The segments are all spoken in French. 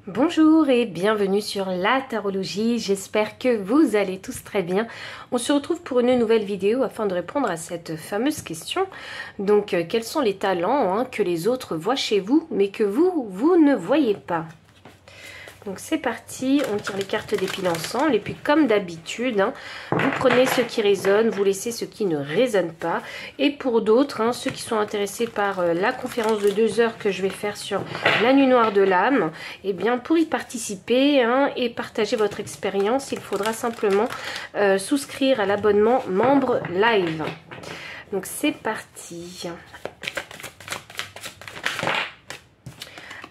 Bonjour et bienvenue sur la tarologie, j'espère que vous allez tous très bien. On se retrouve pour une nouvelle vidéo afin de répondre à cette fameuse question. Donc, quels sont les talents que les autres voient chez vous, mais que vous ne voyez pas? Donc c'est parti, on tire les cartes des piles ensemble et puis comme d'habitude, vous prenez ce qui résonne, vous laissez ce qui ne résonne pas. Et pour d'autres, ceux qui sont intéressés par la conférence de 2 heures que je vais faire sur la nuit noire de l'âme, eh bien pour y participer et partager votre expérience, il faudra simplement souscrire à l'abonnement membre live. Donc c'est parti.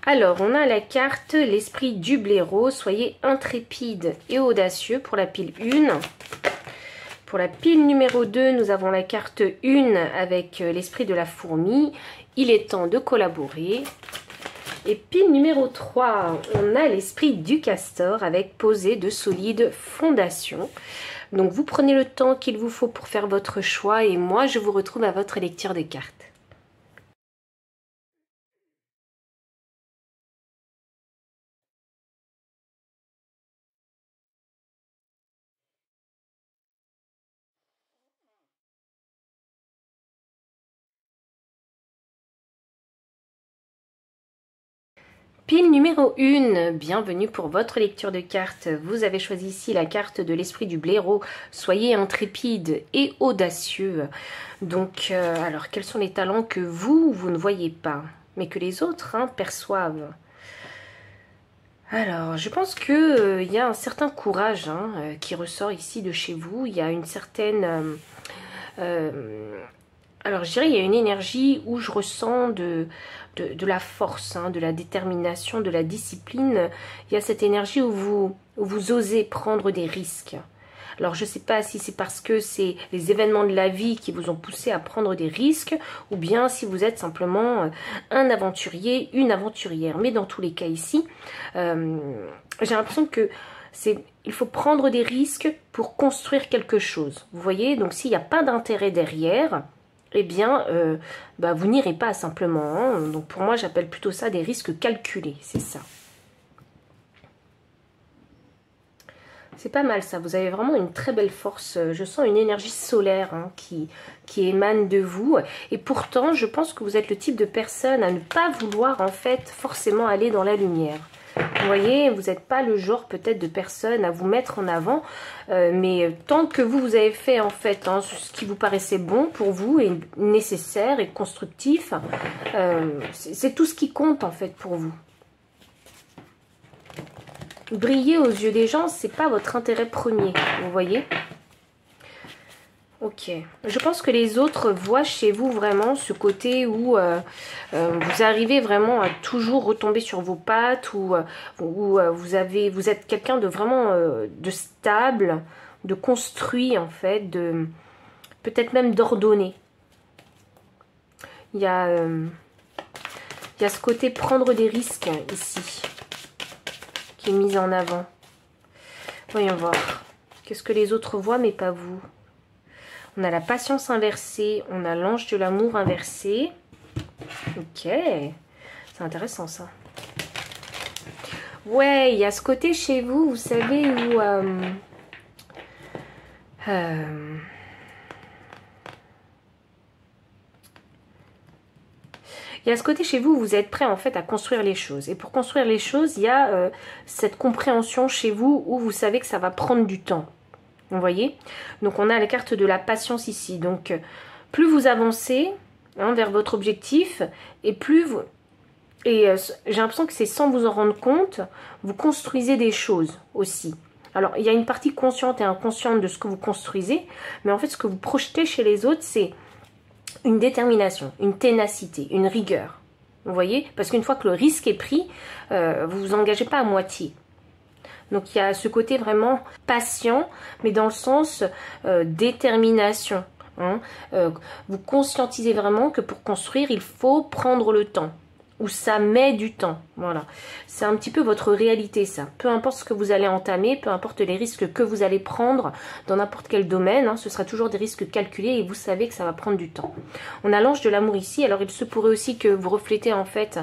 Alors, on a la carte, l'esprit du blaireau. Soyez intrépide et audacieux pour la pile 1. Pour la pile numéro 2, nous avons la carte 1 avec l'esprit de la fourmi. Il est temps de collaborer. Et pile numéro 3, on a l'esprit du castor avec poser de solides fondations. Donc, vous prenez le temps qu'il vous faut pour faire votre choix et moi, je vous retrouve à votre lecture des cartes. Pile numéro 1, bienvenue pour votre lecture de cartes. Vous avez choisi ici la carte de l'esprit du blaireau. Soyez intrépide et audacieux. Donc, alors, quels sont les talents que vous ne voyez pas, mais que les autres perçoivent? Alors, je pense que y a un certain courage qui ressort ici de chez vous. Il y a une certaine... alors, je dirais il y a une énergie où je ressens de la force, de la détermination, de la discipline. Il y a cette énergie où vous osez prendre des risques. Alors, je ne sais pas si c'est parce que c'est les événements de la vie qui vous ont poussé à prendre des risques ou bien si vous êtes simplement un aventurier, une aventurière. Mais dans tous les cas ici, j'ai l'impression que il faut prendre des risques pour construire quelque chose. Vous voyez, donc s'il n'y a pas d'intérêt derrière, eh bien, vous n'irez pas simplement. Donc pour moi, j'appelle plutôt ça des risques calculés, c'est ça. C'est pas mal ça, vous avez vraiment une très belle force. Je sens une énergie solaire qui émane de vous. Et pourtant, je pense que vous êtes le type de personne à ne pas vouloir en fait forcément aller dans la lumière. Vous voyez, vous n'êtes pas le genre peut-être de personne à vous mettre en avant, mais tant que vous avez fait en fait ce qui vous paraissait bon pour vous et nécessaire et constructif, c'est tout ce qui compte en fait pour vous. Briller aux yeux des gens, c'est pas votre intérêt premier, vous voyez. Ok, je pense que les autres voient chez vous vraiment ce côté où vous arrivez vraiment à toujours retomber sur vos pattes, où vous êtes quelqu'un de vraiment de stable, de construit en fait, peut-être même d'ordonné. Il y a ce côté prendre des risques ici, qui est mis en avant. Voyons voir, qu'est-ce que les autres voient mais pas vous. On a la patience inversée, on a l'ange de l'amour inversé. Ok, c'est intéressant ça. Ouais, il y a ce côté chez vous, vous savez, où... il y a ce côté chez vous où vous êtes prêt en fait à construire les choses. Et pour construire les choses, il y a cette compréhension chez vous où vous savez que ça va prendre du temps. Vous voyez? Donc on a la carte de la patience ici. Donc plus vous avancez vers votre objectif et plus vous... Et j'ai l'impression que c'est sans vous en rendre compte, vous construisez des choses aussi. Alors il y a une partie consciente et inconsciente de ce que vous construisez, mais en fait ce que vous projetez chez les autres, c'est une détermination, une ténacité, une rigueur. Vous voyez? Parce qu'une fois que le risque est pris, vous vous engagez pas à moitié. Donc il y a ce côté vraiment patient, mais dans le sens détermination. Vous conscientisez vraiment que pour construire, il faut prendre le temps. Ou ça met du temps. Voilà. C'est un petit peu votre réalité, ça. Peu importe ce que vous allez entamer, peu importe les risques que vous allez prendre dans n'importe quel domaine, ce sera toujours des risques calculés et vous savez que ça va prendre du temps. On a l'ange de l'amour ici. Alors il se pourrait aussi que vous reflétez en fait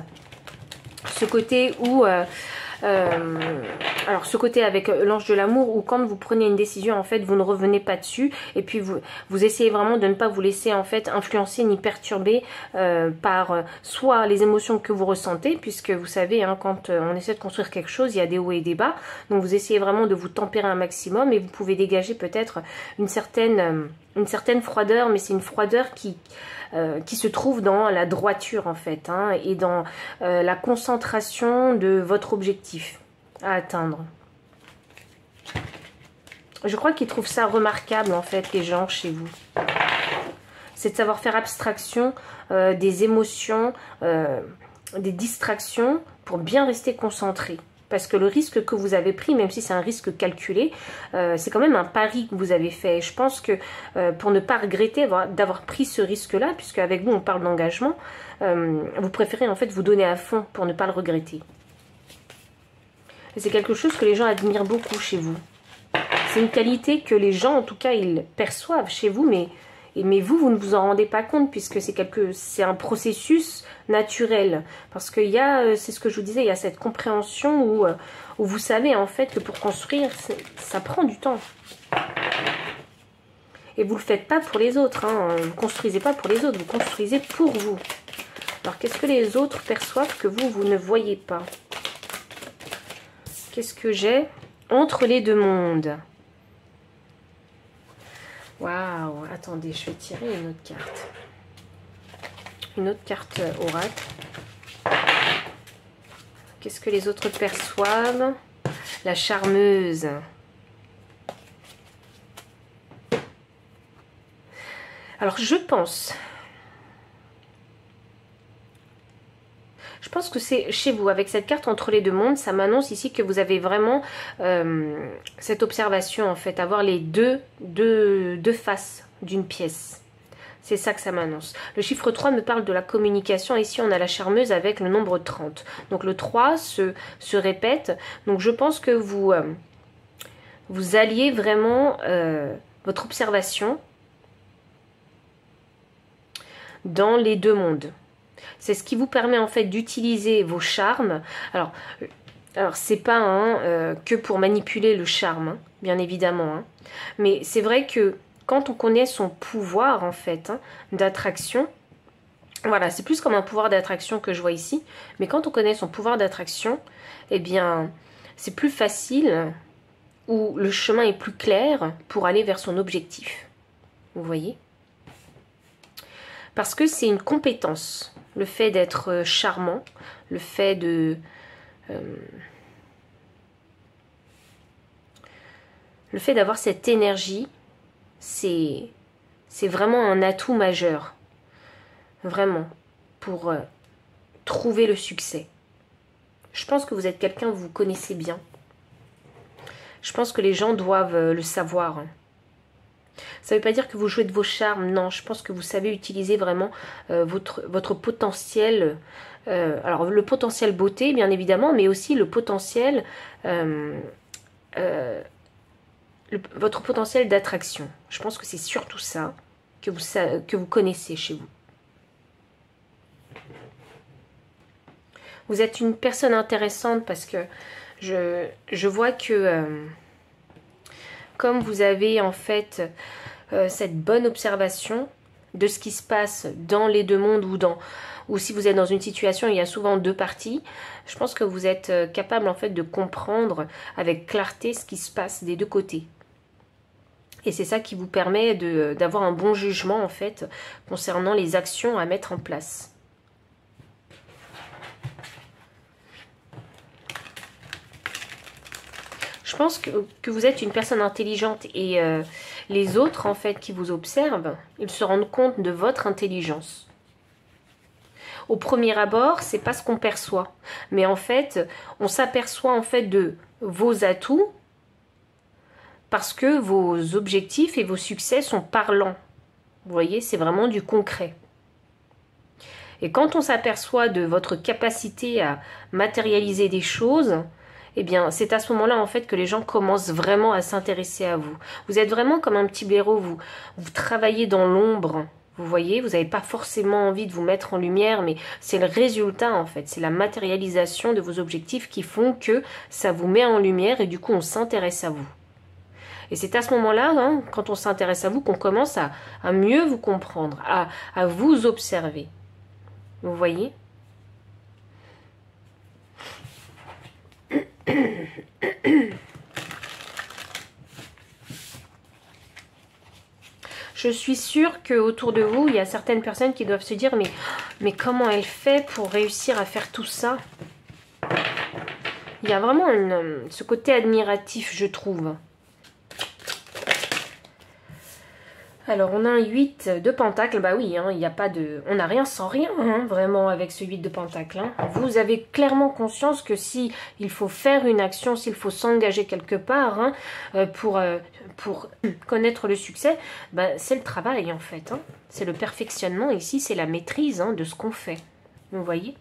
ce côté où Alors ce côté avec l'ange de l'amour, où quand vous prenez une décision, en fait, vous ne revenez pas dessus, et puis vous essayez vraiment de ne pas vous laisser en fait influencer ni perturber par soit les émotions que vous ressentez, puisque vous savez, hein, quand on essaie de construire quelque chose, il y a des hauts et des bas, donc vous essayez vraiment de vous tempérer un maximum, et vous pouvez dégager peut-être une certaine froideur, mais c'est une froideur qui se trouve dans la droiture en fait, hein, et dans la concentration de votre objectif à atteindre. Je crois qu'ils trouvent ça remarquable en fait, les gens chez vous. C'est de savoir faire abstraction des émotions, des distractions pour bien rester concentré. Parce que le risque que vous avez pris, même si c'est un risque calculé, c'est quand même un pari que vous avez fait. Et je pense que pour ne pas regretter d'avoir pris ce risque-là, puisque avec vous on parle d'engagement, vous préférez en fait vous donner à fond pour ne pas le regretter. Et c'est quelque chose que les gens admirent beaucoup chez vous. C'est une qualité que les gens, en tout cas, ils perçoivent chez vous, mais vous ne vous en rendez pas compte, puisque c'est un processus naturel. Parce qu'il y a, c'est ce que je vous disais, il y a cette compréhension où vous savez en fait que pour construire, ça prend du temps. Et vous ne le faites pas pour les autres, hein. Vous ne construisez pas pour les autres, vous construisez pour vous. Alors qu'est-ce que les autres perçoivent que vous ne voyez pas? Qu'est-ce que j'ai entre les deux mondes? Waouh, attendez, je vais tirer une autre carte. Une autre carte oracle. Qu'est-ce que les autres perçoivent? La charmeuse. Alors, je pense que c'est chez vous, avec cette carte entre les deux mondes, ça m'annonce ici que vous avez vraiment cette observation, en fait, avoir les deux faces d'une pièce. C'est ça que ça m'annonce. Le chiffre 3 me parle de la communication. Ici, on a la charmeuse avec le nombre 30. Donc, le 3 se répète. Donc, je pense que vous alliez vraiment votre observation dans les deux mondes. C'est ce qui vous permet en fait d'utiliser vos charmes. Alors c'est pas que pour manipuler le charme, hein, bien évidemment. Hein. Mais c'est vrai que quand on connaît son pouvoir en fait d'attraction, voilà, c'est plus comme un pouvoir d'attraction que je vois ici. Mais quand on connaît son pouvoir d'attraction, eh bien, c'est plus facile ou le chemin est plus clair pour aller vers son objectif. Vous voyez ? Parce que c'est une compétence. Le fait d'être charmant, le fait de... le fait d'avoir cette énergie, c'est vraiment un atout majeur. Vraiment. Pour trouver le succès. Je pense que vous êtes quelqu'un que vous connaissez bien. Je pense que les gens doivent le savoir. Ça ne veut pas dire que vous jouez de vos charmes, non, je pense que vous savez utiliser vraiment votre potentiel, alors le potentiel beauté bien évidemment, mais aussi le potentiel, votre potentiel d'attraction. Je pense que c'est surtout ça que vous connaissez chez vous. Vous êtes une personne intéressante parce que je vois que... comme vous avez en fait cette bonne observation de ce qui se passe dans les deux mondes ou si vous êtes dans une situation où il y a souvent deux parties, je pense que vous êtes capable en fait de comprendre avec clarté ce qui se passe des deux côtés. Et c'est ça qui vous permet d'avoir un bon jugement en fait concernant les actions à mettre en place. Je pense que vous êtes une personne intelligente et les autres, en fait, qui vous observent, ils se rendent compte de votre intelligence. Au premier abord, c'est pas ce qu'on perçoit. Mais en fait, on s'aperçoit en fait de vos atouts parce que vos objectifs et vos succès sont parlants. Vous voyez, c'est vraiment du concret. Et quand on s'aperçoit de votre capacité à matérialiser des choses... eh bien, c'est à ce moment-là, en fait, que les gens commencent vraiment à s'intéresser à vous. Vous êtes vraiment comme un petit blaireau, vous travaillez dans l'ombre, Vous voyez, vous n'avez pas forcément envie de vous mettre en lumière, mais c'est le résultat en fait. C'est la matérialisation de vos objectifs qui font que ça vous met en lumière et du coup on s'intéresse à vous. Et c'est à ce moment-là, hein, quand on s'intéresse à vous, qu'on commence à mieux vous comprendre, à vous observer. Vous voyez ? Je suis sûre qu'autour de vous, il y a certaines personnes qui doivent se dire mais comment elle fait pour réussir à faire tout ça? Il y a vraiment ce côté admiratif, je trouve. Alors, on a un 8 de pentacle. Bah oui, hein, il n'y a pas de... On n'a rien sans rien, hein, vraiment, avec ce 8 de pentacle. Hein. Vous avez clairement conscience que si il faut faire une action, s'il faut s'engager quelque part hein, pour connaître le succès, bah, c'est le travail, en fait. Hein. C'est le perfectionnement. Ici, c'est la maîtrise hein, de ce qu'on fait. Vous voyez ?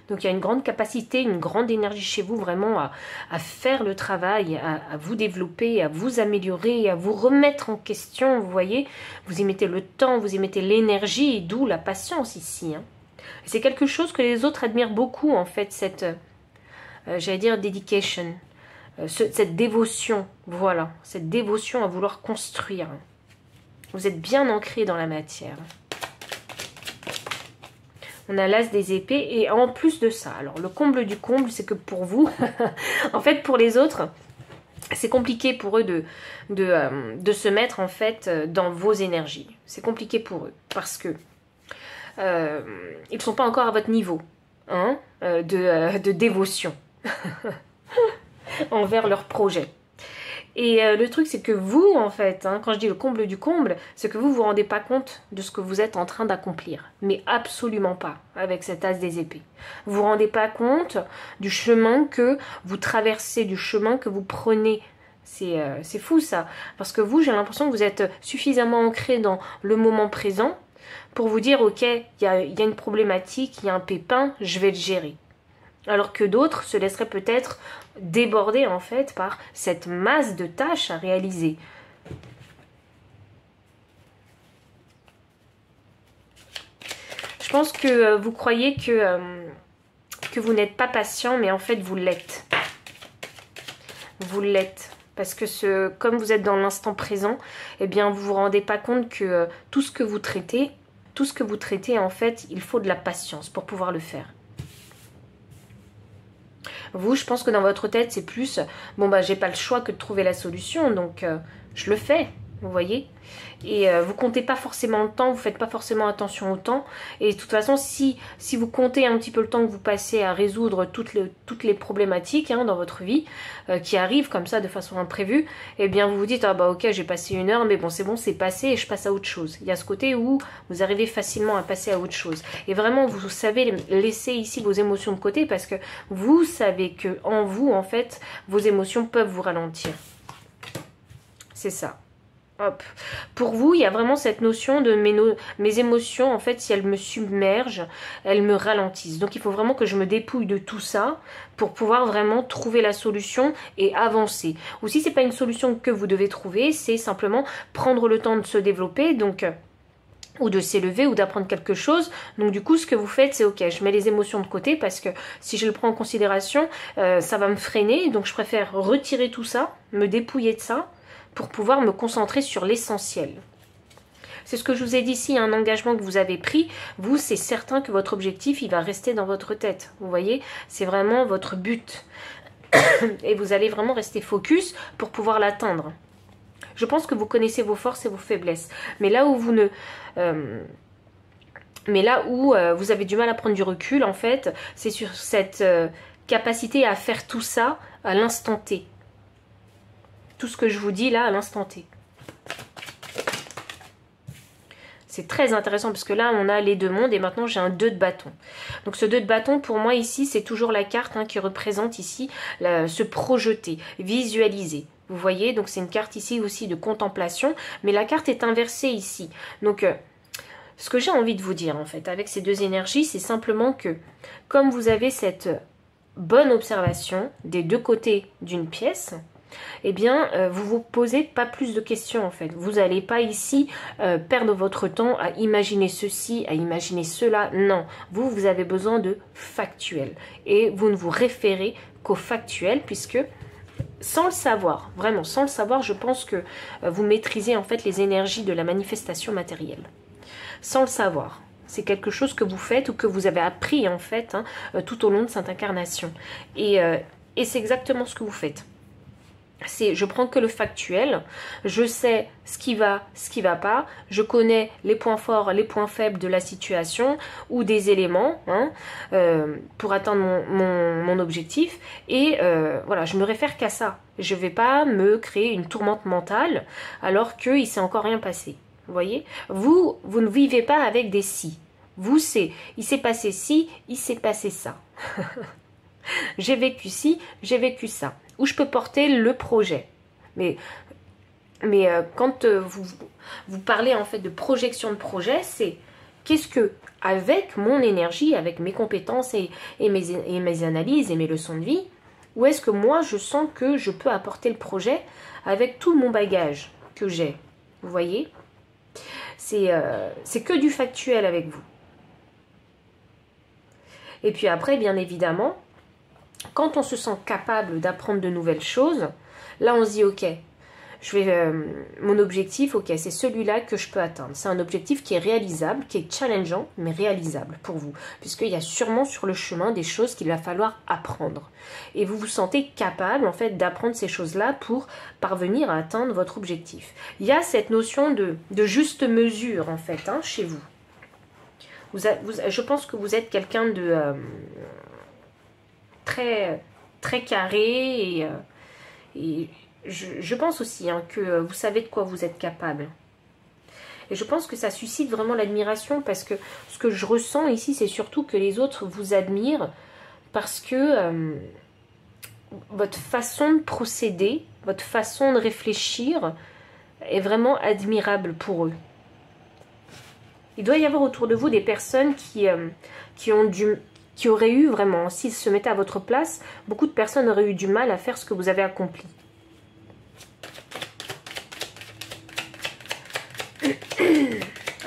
Donc, il y a une grande capacité, une grande énergie chez vous vraiment à faire le travail, à vous développer, à vous améliorer, à vous remettre en question, vous voyez. Vous y mettez le temps, vous y mettez l'énergie, d'où la patience ici. Hein. C'est quelque chose que les autres admirent beaucoup, en fait, cette, j'allais dire, dedication, cette dévotion, voilà, cette dévotion à vouloir construire. Vous êtes bien ancré dans la matière. On a l'as des épées et en plus de ça, alors le comble du comble, c'est que pour vous, en fait pour les autres, c'est compliqué pour eux de se mettre en fait dans vos énergies. C'est compliqué pour eux parce que ils ne sont pas encore à votre niveau hein, de dévotion envers leur projet. Et le truc, c'est que vous, en fait, hein, quand je dis le comble du comble, c'est que vous vous rendez pas compte de ce que vous êtes en train d'accomplir. Mais absolument pas avec cet as des épées. Vous vous rendez pas compte du chemin que vous traversez, du chemin que vous prenez. C'est fou ça. Parce que vous, j'ai l'impression que vous êtes suffisamment ancré dans le moment présent pour vous dire, ok, il y a une problématique, il y a un pépin, je vais le gérer. Alors que d'autres se laisseraient peut-être déborder en fait par cette masse de tâches à réaliser. Je pense que vous croyez que vous n'êtes pas patient, mais en fait vous l'êtes. Vous l'êtes. Parce que comme vous êtes dans l'instant présent, eh bien vous vous rendez pas compte que tout ce que vous traitez, en fait, il faut de la patience pour pouvoir le faire. Vous, je pense que dans votre tête, c'est plus, bon bah j'ai pas le choix que de trouver la solution, donc je le fais, vous voyez. Et vous comptez pas forcément le temps, vous faites pas forcément attention au temps. Et de toute façon, si vous comptez un petit peu le temps que vous passez à résoudre toutes les problématiques hein, dans votre vie, qui arrivent comme ça de façon imprévue, eh bien vous vous dites, ah bah ok, j'ai passé 1 heure, mais bon c'est passé et je passe à autre chose. Il y a ce côté où vous arrivez facilement à passer à autre chose. Et vraiment, vous savez laisser ici vos émotions de côté parce que vous savez que en vous, en fait, vos émotions peuvent vous ralentir. C'est ça. Hop. Pour vous, il y a vraiment cette notion de mes émotions, en fait, si elles me submergent, elles me ralentissent. Donc, il faut vraiment que je me dépouille de tout ça pour pouvoir vraiment trouver la solution et avancer. Ou si ce n'est pas une solution que vous devez trouver, c'est simplement prendre le temps de se développer, donc ou de s'élever ou d'apprendre quelque chose. Donc du coup, ce que vous faites, c'est ok, je mets les émotions de côté parce que si je le prends en considération, ça va me freiner. Donc je préfère retirer tout ça, me dépouiller de ça, pour pouvoir me concentrer sur l'essentiel. C'est ce que je vous ai dit ici, un engagement que vous avez pris, vous, c'est certain que votre objectif, il va rester dans votre tête. Vous voyez, c'est vraiment votre but. Et vous allez vraiment rester focus pour pouvoir l'atteindre. Je pense que vous connaissez vos forces et vos faiblesses. Mais là où vous ne... vous avez du mal à prendre du recul, en fait, c'est sur cette capacité à faire tout ça à l'instant T. Tout ce que je vous dis là à l'instant T. C'est très intéressant parce que là on a les 2 mondes et maintenant j'ai un 2 de bâton. Donc ce 2 de bâton pour moi ici c'est toujours la carte hein, qui représente ici se projeter, visualiser. Vous voyez, donc c'est une carte ici aussi de contemplation, mais la carte est inversée ici. Donc ce que j'ai envie de vous dire en fait avec ces 2 énergies, c'est simplement que comme vous avez cette bonne observation des 2 côtés d'une pièce, eh bien, vous vous posez pas plus de questions en fait. Vous n'allez pas ici perdre votre temps à imaginer ceci, à imaginer cela. Non, vous avez besoin de factuel. Et vous ne vous référez qu'au factuel, puisque sans le savoir, vraiment sans le savoir, je pense que vous maîtrisez en fait les énergies de la manifestation matérielle. Sans le savoir. C'est quelque chose que vous faites ou que vous avez appris en fait tout au long de cette incarnation. Et c'est exactement ce que vous faites. Je prends que le factuel, je sais ce qui va pas, je connais les points forts, les points faibles de la situation ou des éléments pour atteindre mon objectif. Et voilà, je me réfère qu'à ça. Je ne vais pas me créer une tourmente mentale alors qu'il ne s'est encore rien passé. Vous voyez, vous ne vivez pas avec des si. Vous, c'est, il s'est passé ci, il s'est passé ça. J'ai vécu ci, j'ai vécu ça. Où je peux porter le projet. Mais quand vous parlez en fait de projection de projet, c'est qu'est-ce que, avec mon énergie, avec mes compétences et mes analyses et mes leçons de vie, où est-ce que moi je sens que je peux apporter le projet avec tout mon bagage que j'ai. Vous voyez ? C'est que du factuel avec vous. Et puis après, bien évidemment, quand on se sent capable d'apprendre de nouvelles choses, là on se dit ok, mon objectif, ok, c'est celui-là que je peux atteindre. C'est un objectif qui est réalisable, qui est challengeant, mais réalisable pour vous. Puisqu'il y a sûrement sur le chemin des choses qu'il va falloir apprendre. Et vous vous sentez capable en fait d'apprendre ces choses-là pour parvenir à atteindre votre objectif. Il y a cette notion de juste mesure en fait chez vous. Je pense que vous êtes quelqu'un de très, très carré et je pense aussi que vous savez de quoi vous êtes capable. Et je pense que ça suscite vraiment l'admiration parce que ce que je ressens ici, c'est surtout que les autres vous admirent parce que votre façon de procéder, votre façon de réfléchir est vraiment admirable pour eux. Il doit y avoir autour de vous des personnes qui auraient eu vraiment, s'ils se mettaient à votre place, beaucoup de personnes auraient eu du mal à faire ce que vous avez accompli.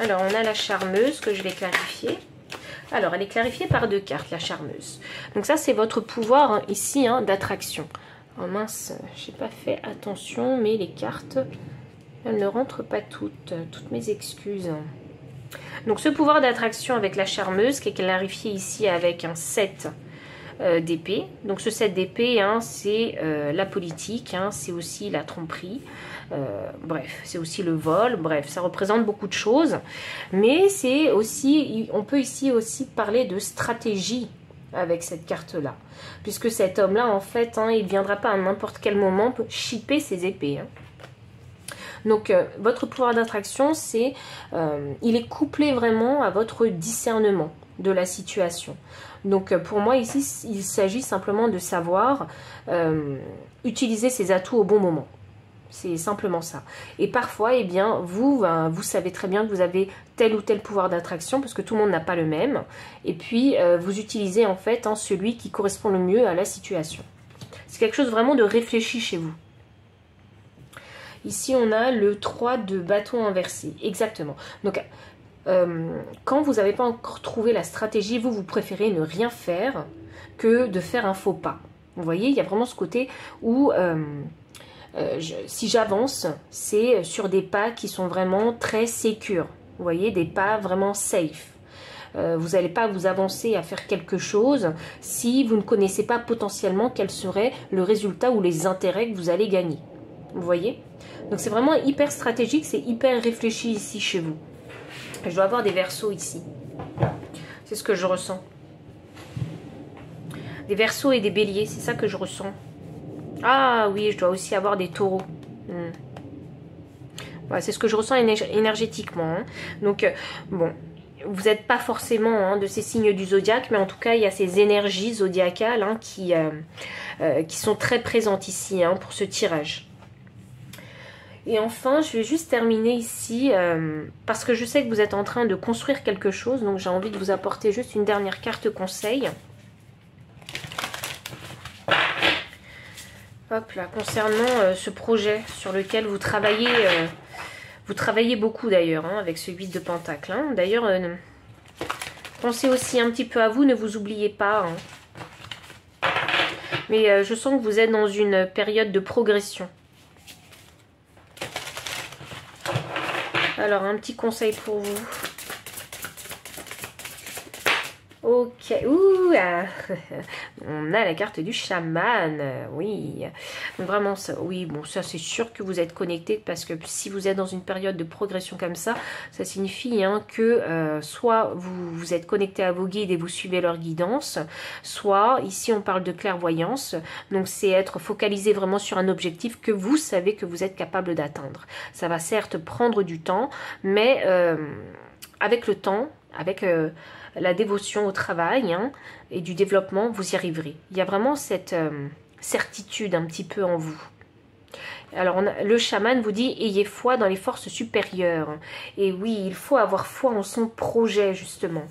Alors, on a la charmeuse que je vais clarifier. Alors, elle est clarifiée par 2 cartes, la charmeuse. Donc ça, c'est votre pouvoir ici d'attraction. Oh mince, j'ai pas fait attention, mais les cartes, elles ne rentrent pas toutes. Toutes mes excuses. Donc ce pouvoir d'attraction avec la charmeuse qui est clarifié ici avec un 7 d'épée. Donc ce 7 d'épée, c'est la politique, c'est aussi la tromperie. Bref, c'est aussi le vol. Bref, ça représente beaucoup de choses. Mais c'est aussi, on peut ici aussi parler de stratégie avec cette carte-là. Puisque cet homme-là, en fait, il ne viendra pas à n'importe quel moment chipper ses épées. Donc, votre pouvoir d'attraction, il est couplé vraiment à votre discernement de la situation. Donc, pour moi, ici, il s'agit simplement de savoir utiliser ses atouts au bon moment. C'est simplement ça. Et parfois, eh bien, vous savez très bien que vous avez tel ou tel pouvoir d'attraction, parce que tout le monde n'a pas le même. Et puis, vous utilisez en fait celui qui correspond le mieux à la situation. C'est quelque chose vraiment de réfléchi chez vous. Ici, on a le 3 de bâton inversé. Exactement. Donc, quand vous n'avez pas encore trouvé la stratégie, vous préférez ne rien faire que de faire un faux pas. Vous voyez, il y a vraiment ce côté où, si j'avance, c'est sur des pas qui sont vraiment très sécures. Vous voyez, des pas vraiment safe. Vous n'allez pas vous avancer à faire quelque chose si vous ne connaissez pas potentiellement quel serait le résultat ou les intérêts que vous allez gagner. Vous voyez? Donc c'est vraiment hyper stratégique, c'est hyper réfléchi ici chez vous. Je dois avoir des Verseaux ici. C'est ce que je ressens. Des Verseaux et des Béliers, c'est ça que je ressens. Ah oui, je dois aussi avoir des Taureaux. Voilà, c'est ce que je ressens énergétiquement. Donc, bon, vous n'êtes pas forcément de ces signes du zodiaque, mais en tout cas, il y a ces énergies zodiacales qui sont très présentes ici pour ce tirage. Et enfin, je vais juste terminer ici, parce que je sais que vous êtes en train de construire quelque chose, donc j'ai envie de vous apporter juste une dernière carte conseil. Hop là, concernant ce projet sur lequel vous travaillez beaucoup d'ailleurs, hein, avec ce 8 de Pentacle. Hein. D'ailleurs, pensez aussi un petit peu à vous, ne vous oubliez pas. Hein. Mais je sens que vous êtes dans une période de progression. Alors, un petit conseil pour vous. Ok, ouh, ah. On a la carte du chaman, oui, donc vraiment ça, oui, bon ça c'est sûr que vous êtes connecté parce que si vous êtes dans une période de progression comme ça signifie hein, que soit vous êtes connecté à vos guides et vous suivez leur guidance, soit ici on parle de clairvoyance, donc c'est être focalisé vraiment sur un objectif que vous savez que vous êtes capable d'atteindre. Ça va certes prendre du temps, mais avec le temps, avec la dévotion au travail hein, et du développement, vous y arriverez. Il y a vraiment cette certitude un petit peu en vous. Alors, le chaman vous dit, ayez foi dans les forces supérieures. Et oui, il faut avoir foi en son projet, justement.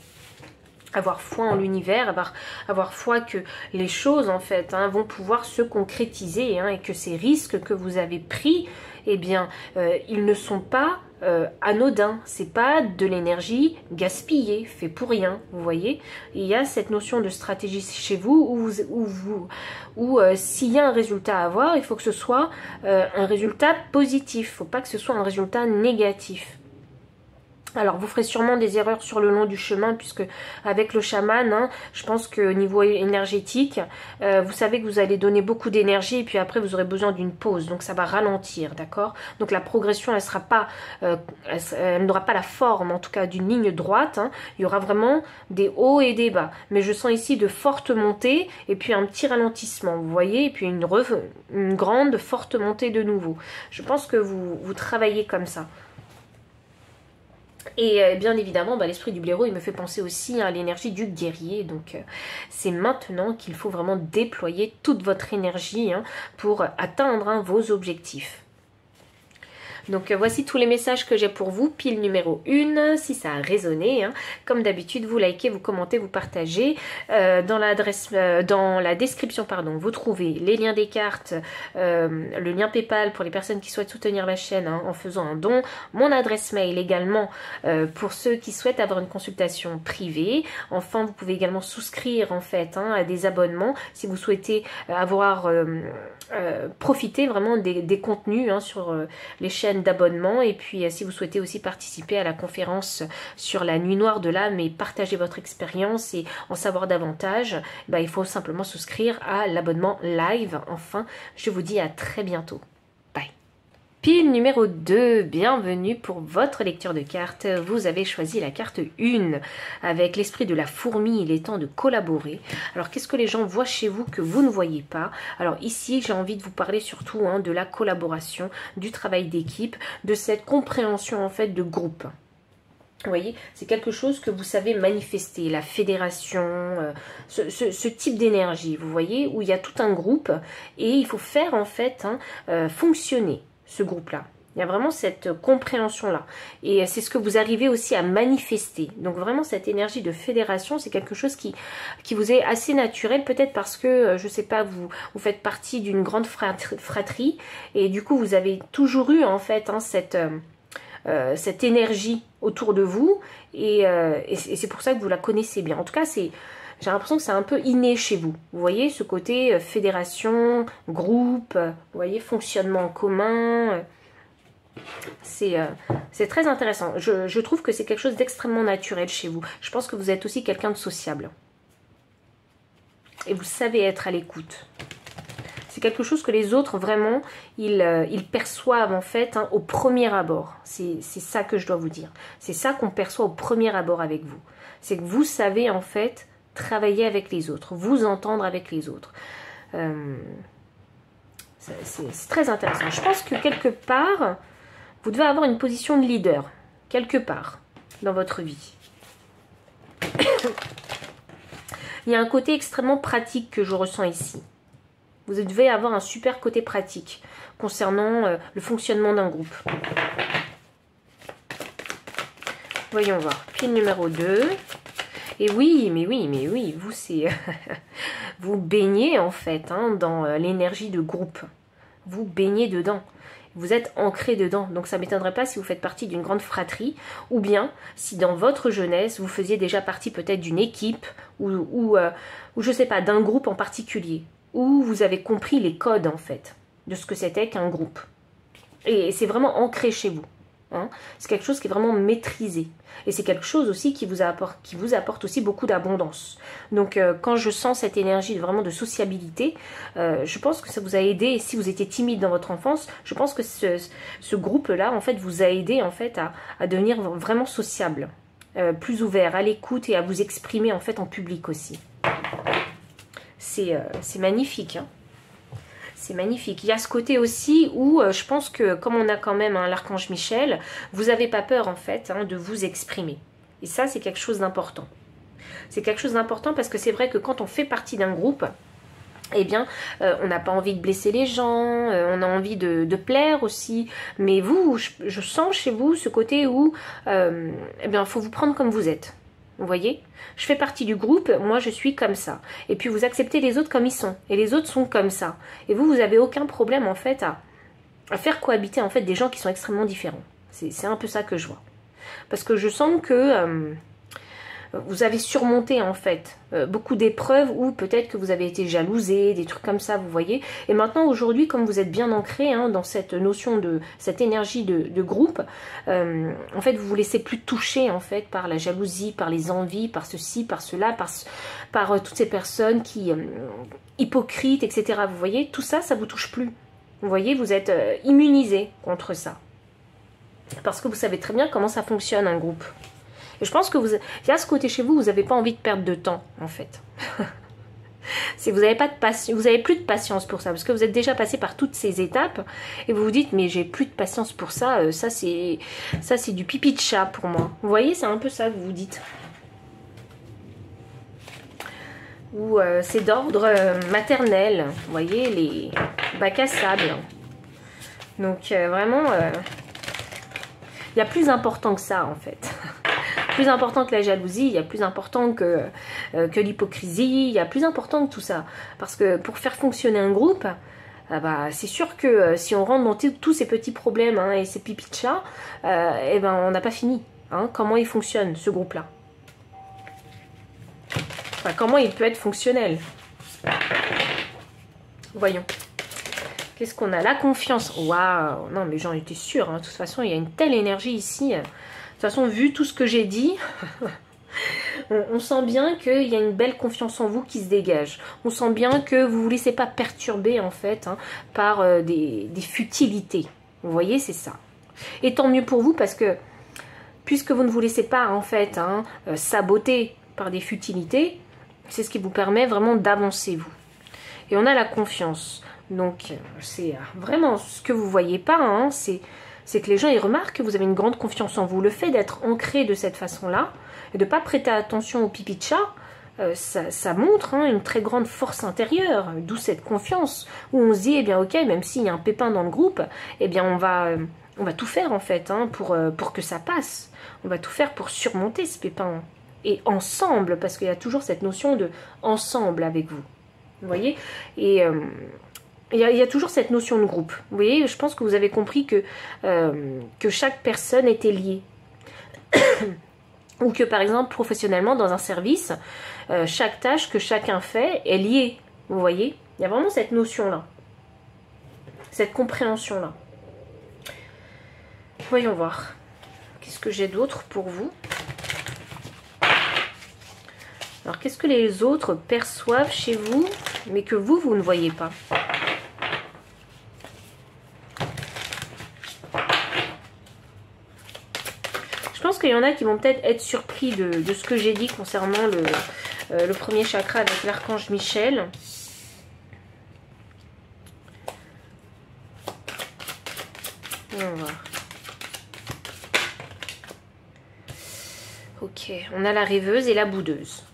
Avoir foi en l'univers, avoir foi que les choses, en fait, hein, vont pouvoir se concrétiser hein, et que ces risques que vous avez pris, eh bien, ils ne sont pas anodin, c'est pas de l'énergie gaspillée, fait pour rien, vous voyez. Il y a cette notion de stratégie chez vous où s'il y a un résultat à avoir, il faut que ce soit un résultat positif, il ne faut pas que ce soit un résultat négatif. Alors, vous ferez sûrement des erreurs sur le long du chemin, puisque avec le chaman, hein, je pense qu'au niveau énergétique, vous savez que vous allez donner beaucoup d'énergie, et puis après, vous aurez besoin d'une pause. Donc, ça va ralentir, d'accord? Donc, la progression, elle sera pas, elle n'aura pas la forme, en tout cas, d'une ligne droite. Hein. Il y aura vraiment des hauts et des bas. Mais je sens ici de fortes montées, et puis un petit ralentissement, vous voyez? Et puis, une grande, forte montée de nouveau. Je pense que vous travaillez comme ça. Et bien évidemment, l'esprit du blaireau, il me fait penser aussi à l'énergie du guerrier. Donc, c'est maintenant qu'il faut vraiment déployer toute votre énergie hein, pour atteindre hein, vos objectifs. Donc voici tous les messages que j'ai pour vous, pile numéro 1, si ça a résonné, hein. Comme d'habitude, vous likez, vous commentez, vous partagez. Dans la description, pardon, vous trouvez les liens des cartes, le lien PayPal pour les personnes qui souhaitent soutenir la chaîne hein, en faisant un don, mon adresse mail également pour ceux qui souhaitent avoir une consultation privée. Enfin, vous pouvez également souscrire en fait hein, à des abonnements si vous souhaitez avoir profiter vraiment des contenus hein, sur les chaînes d'abonnement. Et puis si vous souhaitez aussi participer à la conférence sur la nuit noire de l'âme et partager votre expérience et en savoir davantage, il faut simplement souscrire à l'abonnement live. Enfin, je vous dis à très bientôt. Bye. Pile numéro 2, bienvenue pour votre lecture de cartes. Vous avez choisi la carte 1 avec l'esprit de la fourmi. Il est temps de collaborer. Alors qu'est-ce que les gens voient chez vous que vous ne voyez pas? Alors ici j'ai envie de vous parler surtout hein, de la collaboration, du travail d'équipe, de cette compréhension en fait de groupe. Vous voyez, c'est quelque chose que vous savez manifester, la fédération, ce type d'énergie, vous voyez, où il y a tout un groupe et il faut faire en fait hein, fonctionner ce groupe-là. Il y a vraiment cette compréhension-là. Et c'est ce que vous arrivez aussi à manifester. Donc vraiment, cette énergie de fédération, c'est quelque chose qui vous est assez naturel. Peut-être parce que, je ne sais pas, vous faites partie d'une grande fratrie. Et du coup, vous avez toujours eu, en fait, hein, cette énergie autour de vous. Et c'est pour ça que vous la connaissez bien. En tout cas, j'ai l'impression que c'est un peu inné chez vous. Vous voyez, ce côté fédération, groupe, vous voyez, fonctionnement en commun. C'est très intéressant. Je trouve que c'est quelque chose d'extrêmement naturel chez vous. Je pense que vous êtes aussi quelqu'un de sociable. Et vous savez être à l'écoute. C'est quelque chose que les autres, vraiment, ils perçoivent en fait hein, au premier abord. C'est ça que je dois vous dire. C'est ça qu'on perçoit au premier abord avec vous. C'est que vous savez en fait travailler avec les autres, vous entendre avec les autres. C'est très intéressant. Je pense que quelque part, vous devez avoir une position de leader, quelque part, dans votre vie. Il y a un côté extrêmement pratique que je ressens ici. Vous devez avoir un super côté pratique concernant le fonctionnement d'un groupe. Voyons voir. Pile numéro 2. Et oui, mais oui, vous c'est... vous baignez en fait hein, dans l'énergie de groupe. Vous baignez dedans. Vous êtes ancré dedans. Donc ça ne m'étonnerait pas si vous faites partie d'une grande fratrie, ou bien si dans votre jeunesse, vous faisiez déjà partie peut-être d'une équipe, ou je ne sais pas, d'un groupe en particulier, où vous avez compris les codes en fait, de ce que c'était qu'un groupe. Et c'est vraiment ancré chez vous. Hein. C'est quelque chose qui est vraiment maîtrisé. Et c'est quelque chose aussi qui vous apporte aussi beaucoup d'abondance. Donc quand je sens cette énergie vraiment de sociabilité, je pense que ça vous a aidé. Si vous étiez timide dans votre enfance, je pense que ce groupe-là en fait vous a aidé en fait à devenir vraiment sociable, plus ouvert, à l'écoute et à vous exprimer en fait en public aussi. C'est magnifique. Hein. C'est magnifique. Il y a ce côté aussi où je pense que comme on a quand même hein, l'archange Michel, vous n'avez pas peur en fait hein, de vous exprimer. Et ça c'est quelque chose d'important. C'est quelque chose d'important parce que c'est vrai que quand on fait partie d'un groupe, eh bien on n'a pas envie de blesser les gens, on a envie de plaire aussi. Mais vous, je sens chez vous ce côté où eh bien, il faut vous prendre comme vous êtes. Vous voyez, je fais partie du groupe, moi je suis comme ça. Et puis vous acceptez les autres comme ils sont. Et les autres sont comme ça. Et vous n'avez aucun problème en fait à faire cohabiter en fait des gens qui sont extrêmement différents. C'est un peu ça que je vois. Parce que je sens que vous avez surmonté en fait beaucoup d'épreuves où peut-être que vous avez été jalousé, des trucs comme ça, vous voyez. Et maintenant aujourd'hui, comme vous êtes bien ancré hein, dans cette notion de cette énergie de groupe, en fait vous vous laissez plus toucher en fait par la jalousie, par les envies, par ceci, par cela, par toutes ces personnes qui hypocrites, etc. Vous voyez, tout ça, ça vous touche plus. Vous voyez, vous êtes immunisé contre ça. Parce que vous savez très bien comment ça fonctionne un groupe. Et je pense que il y a ce côté chez vous, vous n'avez pas envie de perdre de temps, en fait. Vous n'avez pas de patience, vous n'avez plus de patience pour ça, parce que vous êtes déjà passé par toutes ces étapes, et vous vous dites, mais j'ai plus de patience pour ça, ça c'est du pipi de chat pour moi. Vous voyez, c'est un peu ça que vous vous dites. Ou c'est d'ordre maternel, vous voyez, les bacs à sable. Donc vraiment, il y a plus important que ça, en fait. Plus important que la jalousie, il y a plus important que l'hypocrisie, il y a plus important que tout ça. Parce que pour faire fonctionner un groupe, c'est sûr que si on rentre dans tous ces petits problèmes hein, et ces pipis de chat, eh ben, on n'a pas fini. Hein, comment il fonctionne ce groupe-là? Enfin, comment il peut être fonctionnel? Voyons. Qu'est-ce qu'on a? La confiance. Waouh! Non mais j'en étais sûre. Hein. De toute façon, il y a une telle énergie ici. De toute façon, vu tout ce que j'ai dit, on sent bien qu'il y a une belle confiance en vous qui se dégage. On sent bien que vous ne vous laissez pas perturber en fait hein, par des futilités. Vous voyez, c'est ça. Et tant mieux pour vous parce que puisque vous ne vous laissez pas en fait hein, saboter par des futilités, c'est ce qui vous permet vraiment d'avancer vous. Et on a la confiance. Donc c'est vraiment ce que vous ne voyez pas, hein, c'est que les gens ils remarquent que vous avez une grande confiance en vous. Le fait d'être ancré de cette façon-là et de ne pas prêter attention au pipi de chat, ça montre hein, une très grande force intérieure, d'où cette confiance où on se dit, eh bien ok, même s'il y a un pépin dans le groupe, eh bien on va tout faire en fait hein, pour que ça passe. On va tout faire pour surmonter ce pépin. Et ensemble, parce qu'il y a toujours cette notion de ensemble avec vous. Vous voyez? Et il y a toujours cette notion de groupe. Vous voyez, je pense que vous avez compris que chaque personne était liée. Ou que par exemple, professionnellement, dans un service, chaque tâche que chacun fait est liée. Vous voyez? Il y a vraiment cette notion-là. Cette compréhension-là. Voyons voir. Qu'est-ce que j'ai d'autre pour vous? Alors, qu'est-ce que les autres perçoivent chez vous, mais que vous, vous ne voyez pas? Je pense qu'il y en a qui vont peut-être être surpris de ce que j'ai dit concernant le premier chakra avec l'archange Michel. On va voir. Ok, on a la rêveuse et la boudeuse.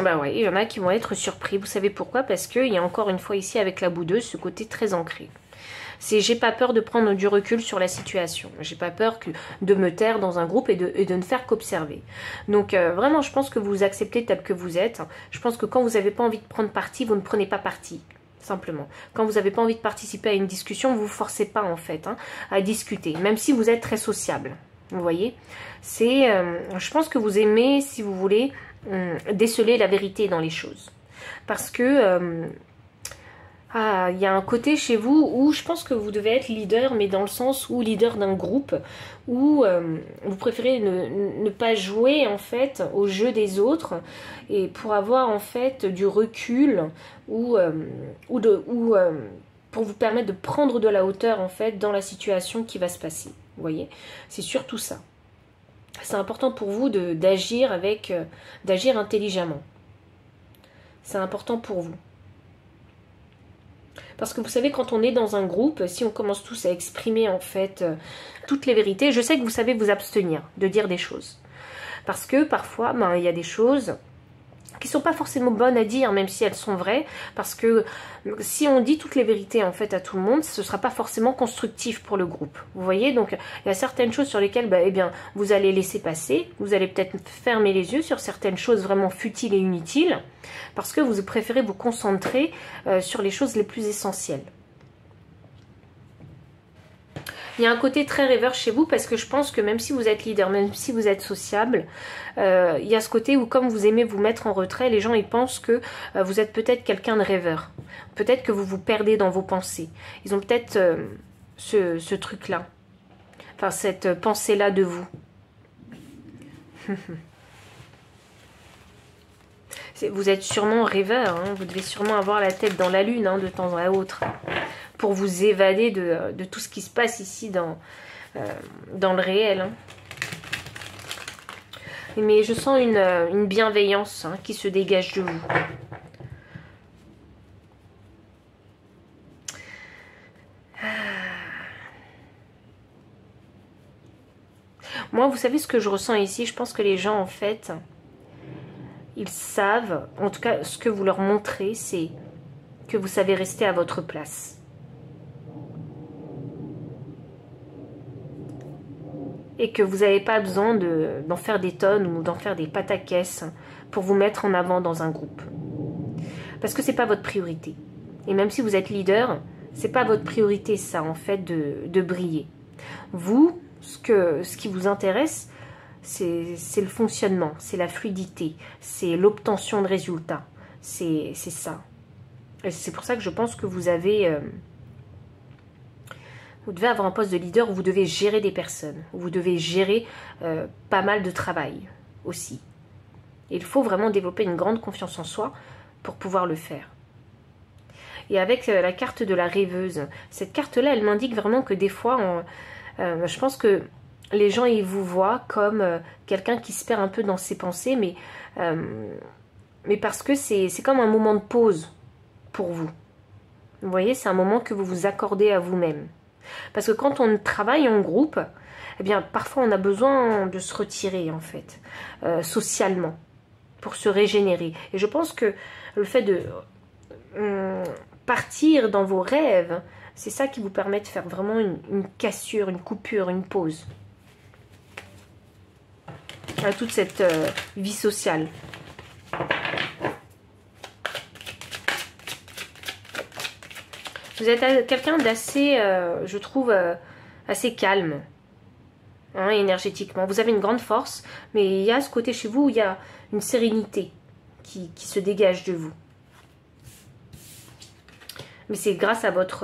Bah ouais, il y en a qui vont être surpris. Vous savez pourquoi? Parce qu'il y a encore une fois ici avec la boudeuse ce côté très ancré. C'est j'ai pas peur de prendre du recul sur la situation. J'ai pas peur de me taire dans un groupe et de ne faire qu'observer. Donc vraiment, je pense que vous vous acceptez tel que vous êtes. Je pense que quand vous n'avez pas envie de prendre parti, vous ne prenez pas parti. Simplement. Quand vous n'avez pas envie de participer à une discussion, vous ne vous forcez pas en fait à discuter, même si vous êtes très sociable. Vous voyez, c'est, je pense que vous aimez, si vous voulez, déceler la vérité dans les choses. Parce que il y a un côté chez vous où je pense que vous devez être leader, mais dans le sens où leader d'un groupe, où vous préférez ne pas jouer en fait au jeu des autres et pour avoir en fait du recul ou pour vous permettre de prendre de la hauteur en fait dans la situation qui va se passer. Vous voyez, c'est surtout ça. C'est important pour vous d'agir d'agir intelligemment. C'est important pour vous. Parce que vous savez, quand on est dans un groupe, si on commence tous à exprimer en fait toutes les vérités, je sais que vous savez vous abstenir de dire des choses. Parce que parfois, il y a des choses qui ne sont pas forcément bonnes à dire, même si elles sont vraies, parce que si on dit toutes les vérités en fait à tout le monde, ce ne sera pas forcément constructif pour le groupe. Vous voyez, donc il y a certaines choses sur lesquelles eh bien, vous allez laisser passer, vous allez peut-être fermer les yeux sur certaines choses vraiment futiles et inutiles, parce que vous préférez vous concentrer sur les choses les plus essentielles. Il y a un côté très rêveur chez vous parce que je pense que même si vous êtes leader, même si vous êtes sociable, il y a ce côté où comme vous aimez vous mettre en retrait, les gens ils pensent que vous êtes peut-être quelqu'un de rêveur. Peut-être que vous vous perdez dans vos pensées. Ils ont peut-être ce truc-là. Enfin, cette pensée-là de vous. Vous êtes sûrement rêveur, hein, vous devez sûrement avoir la tête dans la lune de temps à autre pour vous évader de tout ce qui se passe ici dans le réel. Hein. Mais je sens une bienveillance qui se dégage de vous. Moi, vous savez ce que je ressens ici? Je pense que les gens, en fait, ils savent, en tout cas, ce que vous leur montrez, c'est que vous savez rester à votre place. Et que vous n'avez pas besoin d'en faire des tonnes ou d'en faire des pataquès pour vous mettre en avant dans un groupe. Parce que ce n'est pas votre priorité. Et même si vous êtes leader, ce n'est pas votre priorité, ça, en fait, de briller. Vous, ce qui vous intéresse, c'est le fonctionnement, c'est la fluidité, c'est l'obtention de résultats. C'est ça. Et c'est pour ça que je pense que vous avez... Vous devez avoir un poste de leader où vous devez gérer des personnes, où vous devez gérer pas mal de travail aussi. Et il faut vraiment développer une grande confiance en soi pour pouvoir le faire. Et avec la carte de la rêveuse, cette carte-là, elle m'indique vraiment que des fois, je pense que les gens, ils vous voient comme quelqu'un qui se perd un peu dans ses pensées, mais parce que c'est comme un moment de pause pour vous. Vous voyez, c'est un moment que vous vous accordez à vous-même. Parce que quand on travaille en groupe, eh bien, parfois on a besoin de se retirer, en fait, socialement, pour se régénérer. Et je pense que le fait de partir dans vos rêves, c'est ça qui vous permet de faire vraiment une cassure, une coupure, une pause. À toute cette vie sociale. Vous êtes quelqu'un d'assez, je trouve, assez calme, énergétiquement. Vous avez une grande force, mais il y a ce côté chez vous où il y a une sérénité qui se dégage de vous. Mais c'est grâce à votre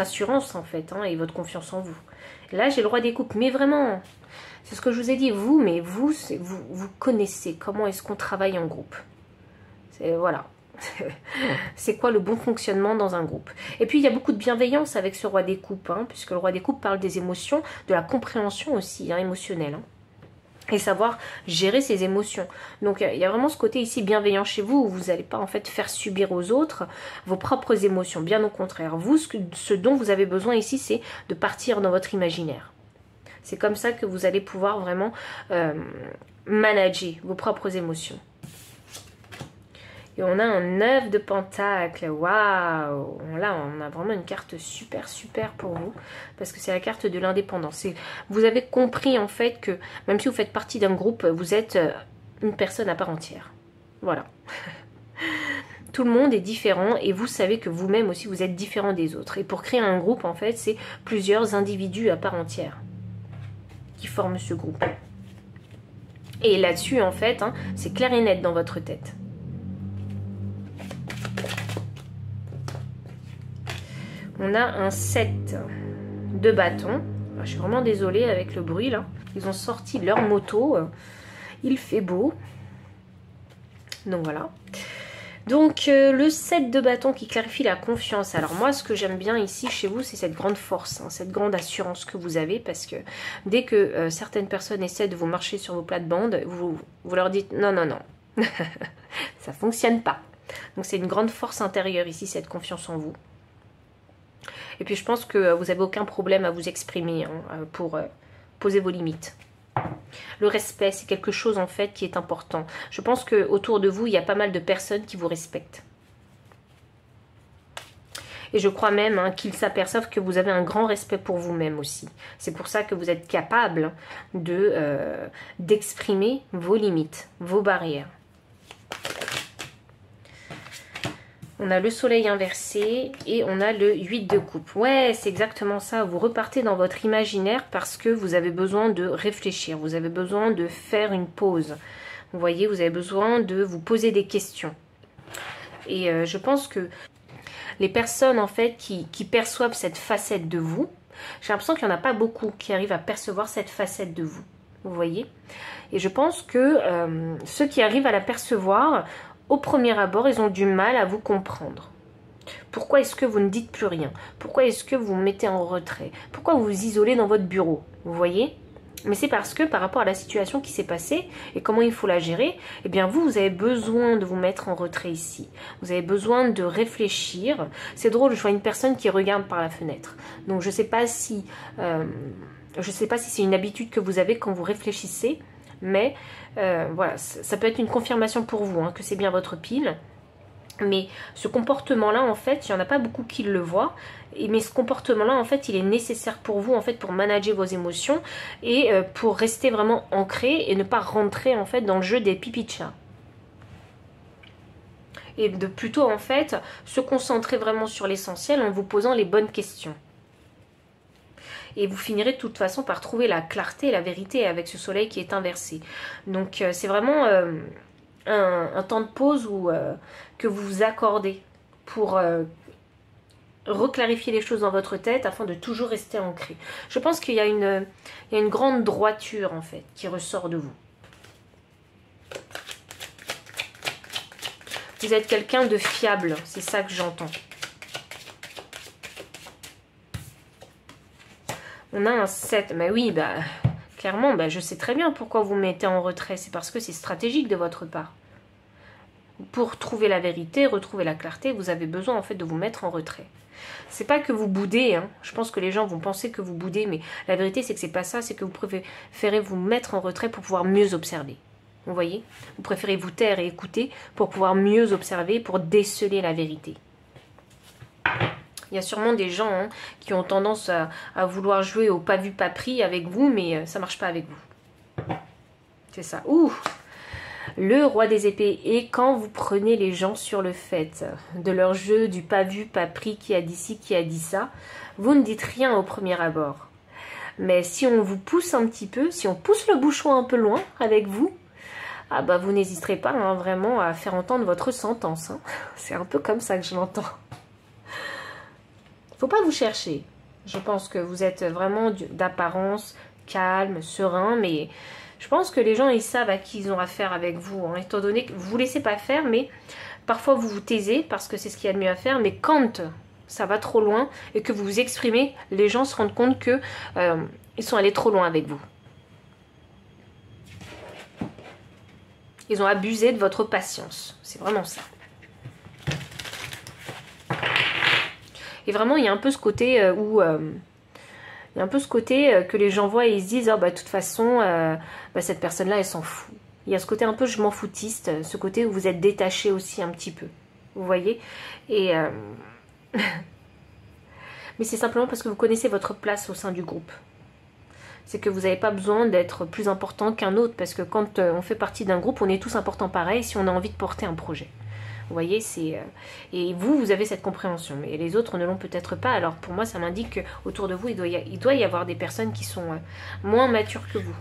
assurance, en fait, et votre confiance en vous. Là, j'ai le roi des coupes, mais vraiment, c'est ce que je vous ai dit, vous connaissez comment est-ce qu'on travaille en groupe. Voilà. C'est quoi le bon fonctionnement dans un groupe. Et puis il y a beaucoup de bienveillance avec ce roi des coupes, puisque le roi des coupes parle des émotions, de la compréhension aussi, émotionnelle, et savoir gérer ses émotions. Donc il y a vraiment ce côté ici bienveillant chez vous, où vous n'allez pas en fait faire subir aux autres vos propres émotions, bien au contraire. Vous, ce dont vous avez besoin ici, c'est de partir dans votre imaginaire. C'est comme ça que vous allez pouvoir vraiment manager vos propres émotions. Et on a un 9 de pentacle. Waouh! Là, on a vraiment une carte super, super pour vous. Parce que c'est la carte de l'indépendance. Vous avez compris, en fait, que même si vous faites partie d'un groupe, vous êtes une personne à part entière. Voilà. Tout le monde est différent et vous savez que vous-même aussi, vous êtes différent des autres. Et pour créer un groupe, en fait, c'est plusieurs individus à part entière qui forment ce groupe. Et là-dessus, en fait, hein, c'est clair et net dans votre tête. On a un 7 de bâton. Je suis vraiment désolée avec le bruit, là. Ils ont sorti leur moto. Il fait beau. Donc, voilà. Donc, le 7 de bâton qui clarifie la confiance. Alors, moi, ce que j'aime bien ici, chez vous, c'est cette grande force, hein, cette grande assurance que vous avez. Parce que dès que certaines personnes essaient de vous marcher sur vos plates-bandes, vous leur dites non, non, non. Ça ne fonctionne pas. Donc, c'est une grande force intérieure ici, cette confiance en vous. Et puis, je pense que vous n'avez aucun problème à vous exprimer hein, pour poser vos limites. Le respect, c'est quelque chose en fait qui est important. Je pense qu'autour de vous, il y a pas mal de personnes qui vous respectent. Et je crois même hein, qu'ils s'aperçoivent que vous avez un grand respect pour vous-même aussi. C'est pour ça que vous êtes capable d'exprimer vos limites, vos barrières. On a le soleil inversé et on a le 8 de coupe. Ouais, c'est exactement ça. Vous repartez dans votre imaginaire parce que vous avez besoin de réfléchir. Vous avez besoin de faire une pause. Vous voyez, vous avez besoin de vous poser des questions. Et je pense que les personnes en fait qui perçoivent cette facette de vous, j'ai l'impression qu'il n'y en a pas beaucoup qui arrivent à percevoir cette facette de vous. Vous voyez? Et je pense que ceux qui arrivent à la percevoir, au premier abord, ils ont du mal à vous comprendre. Pourquoi est-ce que vous ne dites plus rien? Pourquoi est-ce que vous vous mettez en retrait? Pourquoi vous vous isolez dans votre bureau? Vous voyez? Mais c'est parce que par rapport à la situation qui s'est passée et comment il faut la gérer, eh bien vous avez besoin de vous mettre en retrait ici. Vous avez besoin de réfléchir. C'est drôle, je vois une personne qui regarde par la fenêtre. Donc je ne sais pas si c'est une habitude que vous avez quand vous réfléchissez. Mais voilà, ça peut être une confirmation pour vous hein, que c'est bien votre pile. Mais ce comportement-là, en fait, il n'y en a pas beaucoup qui le voient. Mais ce comportement-là, en fait, il est nécessaire pour vous, en fait, pour manager vos émotions et pour rester vraiment ancré et ne pas rentrer, en fait, dans le jeu des pipi de chat. Et de plutôt, en fait, se concentrer vraiment sur l'essentiel en vous posant les bonnes questions. Et vous finirez de toute façon par trouver la clarté et la vérité avec ce soleil qui est inversé. Donc c'est vraiment un temps de pause que vous vous accordez pour reclarifier les choses dans votre tête afin de toujours rester ancré. Je pense qu'il y a une grande droiture en fait qui ressort de vous. Vous êtes quelqu'un de fiable, c'est ça que j'entends. On a un 7. Mais oui, bah, clairement, bah, je sais très bien pourquoi vous mettez en retrait. C'est parce que c'est stratégique de votre part. Pour trouver la vérité, retrouver la clarté, vous avez besoin en fait de vous mettre en retrait. C'est pas que vous boudez, hein. Je pense que les gens vont penser que vous boudez, mais la vérité c'est que c'est pas ça, c'est que vous préférez vous mettre en retrait pour pouvoir mieux observer. Vous voyez? Vous préférez vous taire et écouter pour pouvoir mieux observer, pour déceler la vérité. Il y a sûrement des gens hein, qui ont tendance à vouloir jouer au pas vu pas pris avec vous, mais ça marche pas avec vous. C'est ça. Ouh! Le roi des épées. Et quand vous prenez les gens sur le fait de leur jeu du pas vu pas pris, qui a dit ci, qui a dit ça, vous ne dites rien au premier abord. Mais si on vous pousse un petit peu, si on pousse le bouchon un peu loin avec vous, ah bah vous n'hésiterez pas hein, vraiment à faire entendre votre sentence. Hein. C'est un peu comme ça que je l'entends. Faut pas vous chercher. Je pense que vous êtes vraiment d'apparence calme, serein, mais je pense que les gens, ils savent à qui ils ont affaire avec vous, hein, étant donné que vous ne laissez pas faire, mais parfois vous vous taisez parce que c'est ce qu'il y a de mieux à faire, mais quand ça va trop loin et que vous vous exprimez, les gens se rendent compte que ils sont allés trop loin avec vous. Ils ont abusé de votre patience. C'est vraiment ça. Et vraiment, il y a un peu ce côté que les gens voient et ils se disent, oh, bah, de toute façon, cette personne-là, elle s'en fout. Il y a ce côté un peu je m'en foutiste, ce côté où vous êtes détaché aussi un petit peu. Vous voyez? Et mais c'est simplement parce que vous connaissez votre place au sein du groupe. C'est que vous n'avez pas besoin d'être plus important qu'un autre, parce que quand on fait partie d'un groupe, on est tous importants pareil si on a envie de porter un projet. Vous voyez, c'est et vous avez cette compréhension, mais les autres ne l'ont peut-être pas. Alors pour moi, ça m'indique qu'autour de vous, il doit y avoir des personnes qui sont moins matures que vous.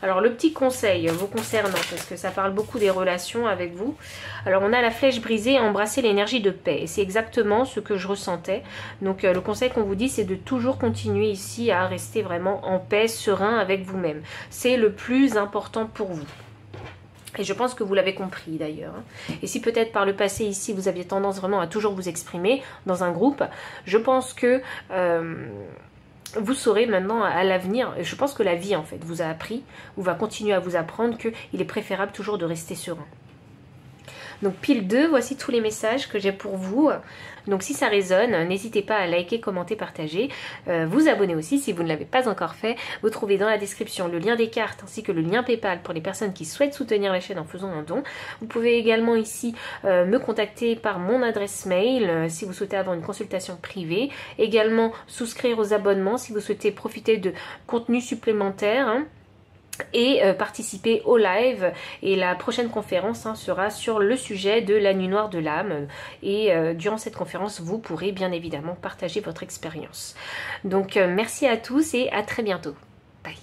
Alors le petit conseil vous concernant, parce que ça parle beaucoup des relations avec vous. Alors on a la flèche brisée, embrasser l'énergie de paix. Et c'est exactement ce que je ressentais. Donc le conseil qu'on vous dit, c'est de toujours continuer ici à rester vraiment en paix, serein avec vous-même. C'est le plus important pour vous. Et je pense que vous l'avez compris d'ailleurs. Et si peut-être par le passé ici, vous aviez tendance vraiment à toujours vous exprimer dans un groupe, je pense que vous saurez maintenant à l'avenir, je pense que la vie en fait vous a appris, ou va continuer à vous apprendre qu'il est préférable toujours de rester serein. Donc pile 2, voici tous les messages que j'ai pour vous. Donc si ça résonne, n'hésitez pas à liker, commenter, partager. Vous abonner aussi si vous ne l'avez pas encore fait. Vous trouvez dans la description le lien des cartes ainsi que le lien PayPal pour les personnes qui souhaitent soutenir la chaîne en faisant un don. Vous pouvez également ici me contacter par mon adresse mail si vous souhaitez avoir une consultation privée. Également souscrire aux abonnements si vous souhaitez profiter de contenus supplémentaires. Et participer au live, et la prochaine conférence sera sur le sujet de la nuit noire de l'âme, et durant cette conférence vous pourrez bien évidemment partager votre expérience. Donc merci à tous et à très bientôt. Bye.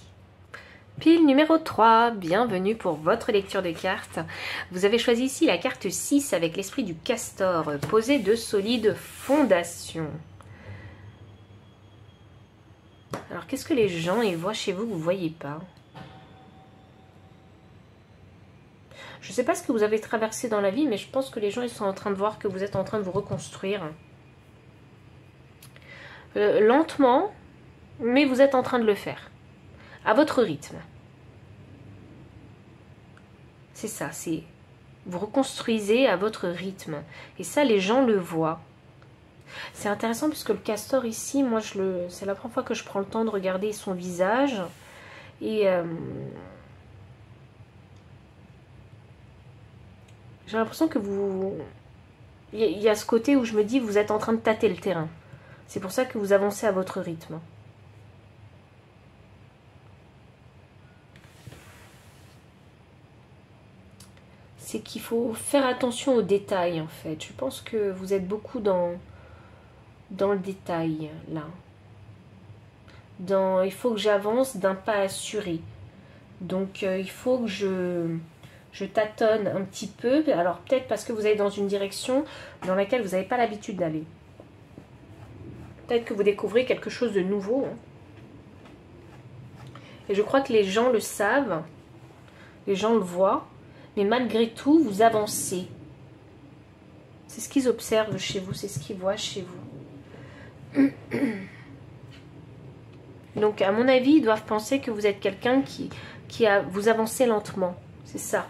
Pile numéro 3, bienvenue pour votre lecture de cartes. Vous avez choisi ici la carte 6 avec l'esprit du castor, poser de solides fondations. Alors qu'est-ce que les gens y voient chez vous que vous ne voyez pas? Je ne sais pas ce que vous avez traversé dans la vie, mais je pense que les gens ils sont en train de voir que vous êtes en train de vous reconstruire. Lentement, mais vous êtes en train de le faire. À votre rythme. C'est ça, c'est vous reconstruisez à votre rythme. Et ça, les gens le voient. C'est intéressant puisque le castor ici, moi, c'est la première fois que je prends le temps de regarder son visage. Et... j'ai l'impression que vous... Il y a ce côté où je me dis, vous êtes en train de tâter le terrain. C'est pour ça que vous avancez à votre rythme. C'est qu'il faut faire attention aux détails, en fait. Je pense que vous êtes beaucoup dans le détail, là. Il faut que j'avance d'un pas assuré. Donc, il faut que je tâtonne un petit peu, alors peut-être parce que vous allez dans une direction dans laquelle vous n'avez pas l'habitude d'aller. Peut-être que vous découvrez quelque chose de nouveau. Et je crois que les gens le savent, les gens le voient, mais malgré tout, vous avancez. C'est ce qu'ils observent chez vous, c'est ce qu'ils voient chez vous. Donc, à mon avis, ils doivent penser que vous êtes quelqu'un vous avancez lentement. C'est ça.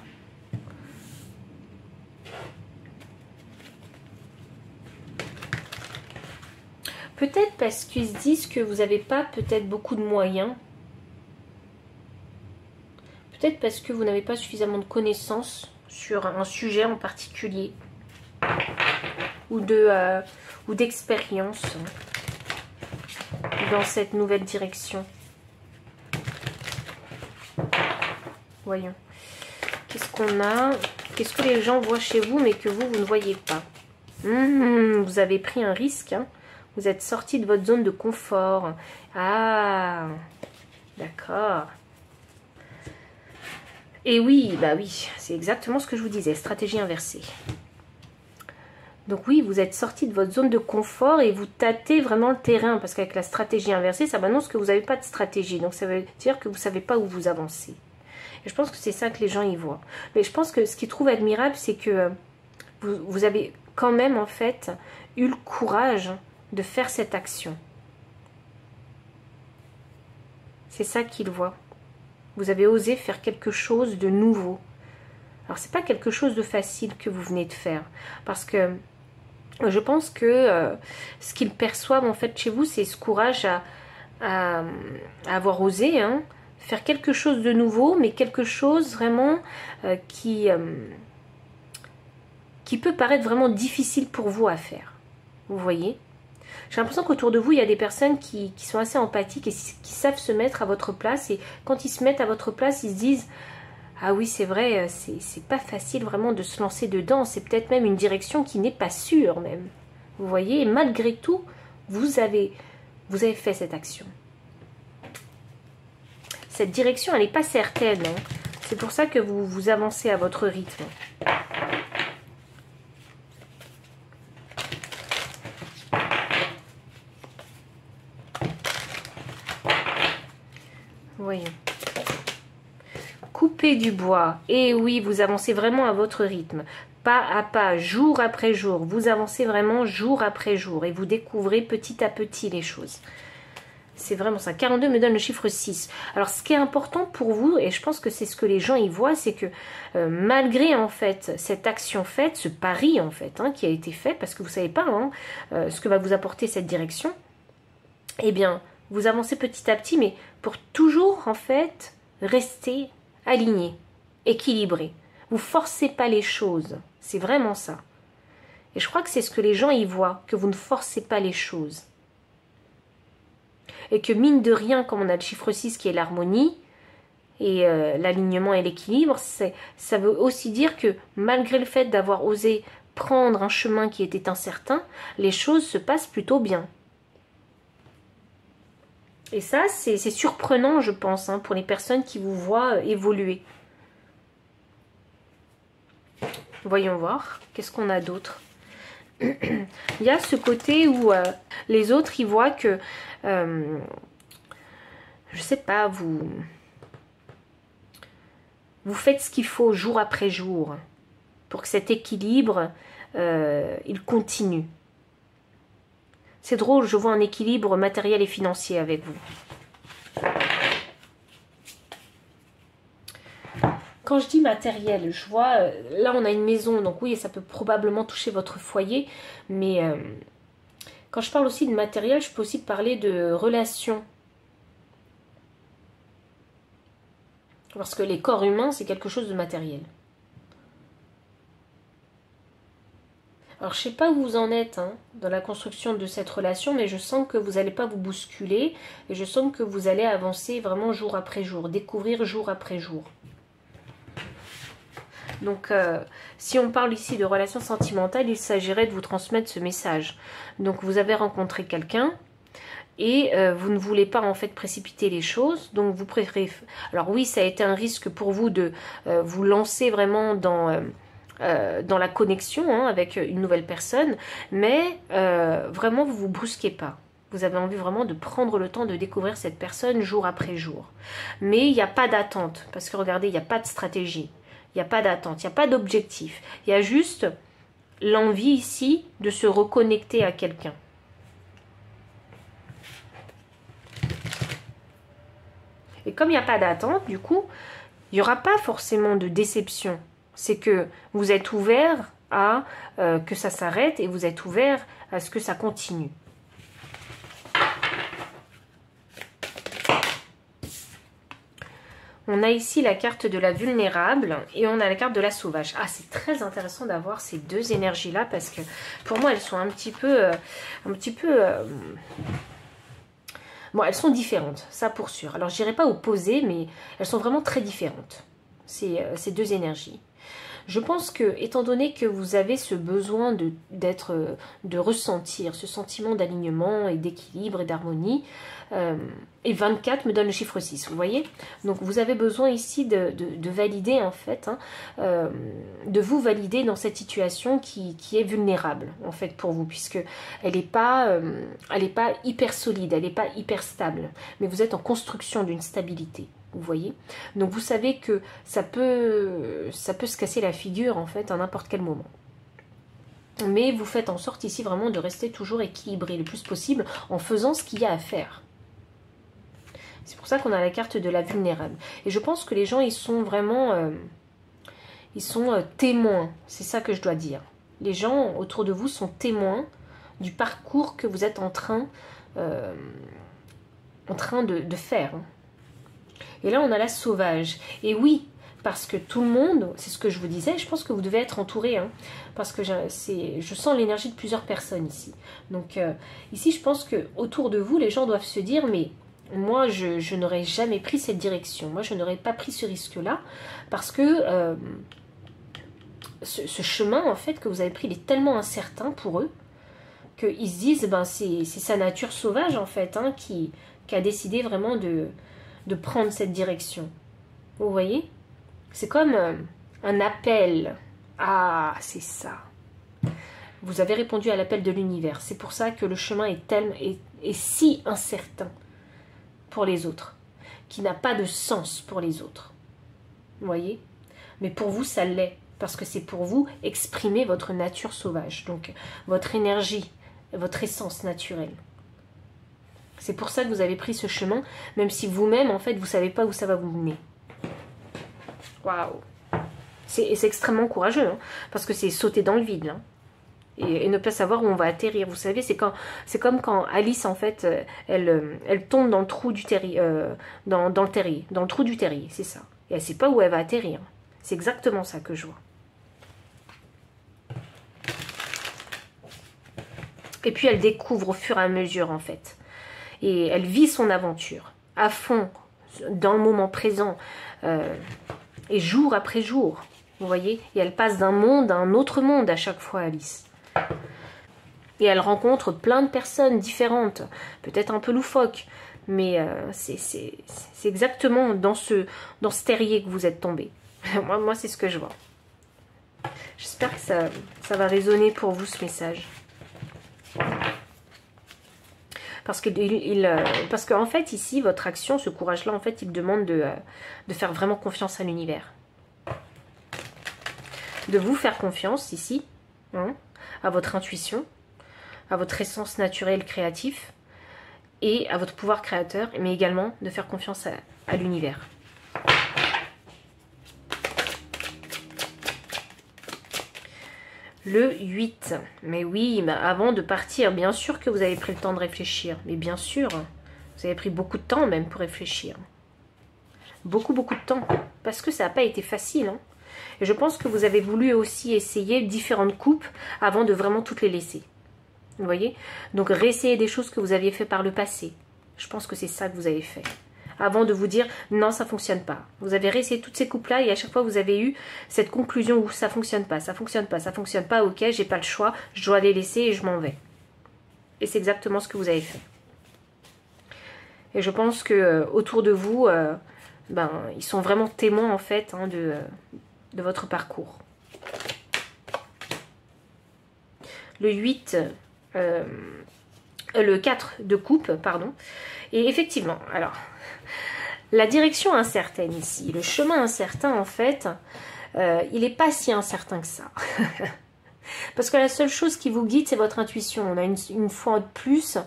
Peut-être parce qu'ils se disent que vous n'avez pas peut-être beaucoup de moyens. Peut-être parce que vous n'avez pas suffisamment de connaissances sur un sujet en particulier. Ou d'expérience dans cette nouvelle direction. Voyons. Qu'est-ce qu'on a? Qu'est-ce que les gens voient chez vous mais que vous ne voyez pas? Vous avez pris un risque, hein. Vous êtes sorti de votre zone de confort. Ah, d'accord. Et oui, bah oui, c'est exactement ce que je vous disais, stratégie inversée. Donc oui, vous êtes sorti de votre zone de confort et vous tâtez vraiment le terrain. Parce qu'avec la stratégie inversée, ça m'annonce que vous n'avez pas de stratégie. Donc ça veut dire que vous ne savez pas où vous avancez. Et je pense que c'est ça que les gens y voient. Mais je pense que ce qu'ils trouvent admirable, c'est que vous avez quand même en fait eu le courage de faire cette action. C'est ça qu'ils voient. Vous avez osé faire quelque chose de nouveau. Alors c'est pas quelque chose de facile que vous venez de faire. Parce que je pense que ce qu'ils perçoivent en fait chez vous, c'est ce courage à avoir osé faire quelque chose de nouveau, mais quelque chose vraiment qui peut paraître vraiment difficile pour vous à faire. Vous voyez? J'ai l'impression qu'autour de vous, il y a des personnes qui sont assez empathiques et qui savent se mettre à votre place. Et quand ils se mettent à votre place, ils se disent « Ah oui, c'est vrai, c'est pas facile vraiment de se lancer dedans. C'est peut-être même une direction qui n'est pas sûre même. » Vous voyez? Et malgré tout, vous avez fait cette action. Cette direction, elle n'est pas certaine. Hein. C'est pour ça que vous avancez à votre rythme. Voyons. Coupez du bois. Et oui, vous avancez vraiment à votre rythme. Pas à pas, jour après jour. Vous avancez vraiment jour après jour. Et vous découvrez petit à petit les choses. C'est vraiment ça. 42 me donne le chiffre 6. Alors, ce qui est important pour vous, et je pense que c'est ce que les gens y voient, c'est que malgré, en fait, cette action faite, ce pari, en fait, hein, qui a été fait, parce que vous ne savez pas hein, ce que va vous apporter cette direction, eh bien, vous avancez petit à petit, mais pour toujours, en fait, rester aligné, équilibré. Vous forcez pas les choses. C'est vraiment ça. Et je crois que c'est ce que les gens y voient, que vous ne forcez pas les choses. Et que mine de rien, comme on a le chiffre 6 qui est l'harmonie, et l'alignement et l'équilibre, ça veut aussi dire que malgré le fait d'avoir osé prendre un chemin qui était incertain, les choses se passent plutôt bien. Et ça, c'est surprenant, je pense, hein, pour les personnes qui vous voient évoluer. Voyons voir, qu'est-ce qu'on a d'autre? Il y a ce côté où les autres, ils voient que, je sais pas, vous faites ce qu'il faut jour après jour pour que cet équilibre, il continue. C'est drôle, je vois un équilibre matériel et financier avec vous. Quand je dis matériel, je vois, là on a une maison, donc oui, ça peut probablement toucher votre foyer, mais quand je parle aussi de matériel, je peux aussi parler de relations. Parce que les corps humains, c'est quelque chose de matériel. Alors, je ne sais pas où vous en êtes hein, dans la construction de cette relation, mais je sens que vous n'allez pas vous bousculer et je sens que vous allez avancer vraiment jour après jour, découvrir jour après jour. Donc, si on parle ici de relations sentimentales, il s'agirait de vous transmettre ce message. Donc, vous avez rencontré quelqu'un et vous ne voulez pas en fait précipiter les choses. Donc, vous préférez... Alors oui, ça a été un risque pour vous de vous lancer vraiment dans la connexion hein, avec une nouvelle personne, mais vraiment, vous ne vous brusquez pas. Vous avez envie vraiment de prendre le temps de découvrir cette personne jour après jour. Mais il n'y a pas d'attente, parce que regardez, il n'y a pas de stratégie. Il n'y a pas d'attente, il n'y a pas d'objectif. Il y a juste l'envie ici de se reconnecter à quelqu'un. Et comme il n'y a pas d'attente, du coup, il n'y aura pas forcément de déception. C'est que vous êtes ouvert à que ça s'arrête et vous êtes ouvert à ce que ça continue. On a ici la carte de la vulnérable et on a la carte de la sauvage. Ah, c'est très intéressant d'avoir ces deux énergies-là parce que pour moi, elles sont un petit peu bon, elles sont différentes, ça pour sûr. Alors, je dirais pas opposées, mais elles sont vraiment très différentes, ces deux énergies. Je pense que, étant donné que vous avez ce besoin de ressentir ce sentiment d'alignement et d'équilibre et d'harmonie, et 24 me donne le chiffre 6, vous voyez? Donc vous avez besoin ici de valider en fait, hein, de vous valider dans cette situation qui est vulnérable en fait pour vous, puisque elle n'est pas hyper solide, elle n'est pas hyper stable, mais vous êtes en construction d'une stabilité. Vous voyez, donc vous savez que ça peut se casser la figure en fait à n'importe quel moment. Mais vous faites en sorte ici vraiment de rester toujours équilibré le plus possible en faisant ce qu'il y a à faire. C'est pour ça qu'on a la carte de la vulnérable. Et je pense que les gens ils sont vraiment témoins. C'est ça que je dois dire. Les gens autour de vous sont témoins du parcours que vous êtes en train de faire. Et là, on a la sauvage. Et oui, parce que tout le monde, c'est ce que je vous disais, je pense que vous devez être entouré, hein, parce que je sens l'énergie de plusieurs personnes ici. Donc ici, je pense que autour de vous, les gens doivent se dire, mais moi, je n'aurais jamais pris cette direction. Moi, je n'aurais pas pris ce risque-là, parce que ce chemin, en fait, que vous avez pris, il est tellement incertain pour eux, qu'ils se disent, ben, c'est sa nature sauvage, en fait, hein, qui a décidé vraiment de prendre cette direction. Vous voyez? C'est comme un appel. Ah, c'est ça. Vous avez répondu à l'appel de l'univers. C'est pour ça que le chemin est si incertain pour les autres, qui n'a pas de sens pour les autres. Vous voyez? Mais pour vous, ça l'est, parce que c'est pour vous exprimer votre nature sauvage, donc votre énergie, votre essence naturelle. C'est pour ça que vous avez pris ce chemin, même si vous-même, en fait, vous ne savez pas où ça va vous mener. Waouh! C'est extrêmement courageux, hein, parce que c'est sauter dans le vide, hein, et ne pas savoir où on va atterrir. Vous savez, c'est comme quand Alice, en fait, elle tombe dans le trou du terrier, dans le terrier, dans le trou du terrier, c'est ça. Et elle ne sait pas où elle va atterrir. C'est exactement ça que je vois. Et puis elle découvre au fur et à mesure, en fait. Et elle vit son aventure à fond, dans le moment présent, et jour après jour, vous voyez. Et elle passe d'un monde à un autre monde à chaque fois, Alice. Et elle rencontre plein de personnes différentes, peut-être un peu loufoques, mais c'est exactement dans ce terrier que vous êtes tombé. Moi c'est ce que je vois. J'espère que ça va résonner pour vous, ce message. Parce qu'en fait, ici, votre action, ce courage-là, en fait, il demande de faire vraiment confiance à l'univers. De vous faire confiance, ici, hein, à votre intuition, à votre essence naturelle créative, et à votre pouvoir créateur, mais également de faire confiance à l'univers. Le 8. Mais oui, mais avant de partir, bien sûr que vous avez pris le temps de réfléchir. Mais bien sûr, vous avez pris beaucoup de temps même pour réfléchir. Beaucoup de temps. Parce que ça n'a pas été facile. Hein. Et je pense que vous avez voulu aussi essayer différentes coupes avant de vraiment toutes les laisser. Vous voyez? Donc réessayer des choses que vous aviez fait par le passé. Je pense que c'est ça que vous avez fait. Avant de vous dire non, ça fonctionne pas. Vous avez réessayé toutes ces coupes là et à chaque fois vous avez eu cette conclusion où ça fonctionne pas, ça fonctionne pas, ça fonctionne pas, ok, j'ai pas le choix, je dois les laisser et je m'en vais. Et c'est exactement ce que vous avez fait. Et je pense que autour de vous, ils sont vraiment témoins en fait, hein, de votre parcours. Le 8, le 4 de coupe, pardon. Et effectivement, alors, la direction incertaine ici, le chemin incertain en fait, il n'est pas si incertain que ça. Parce que la seule chose qui vous guide, c'est votre intuition. On a une fois de plus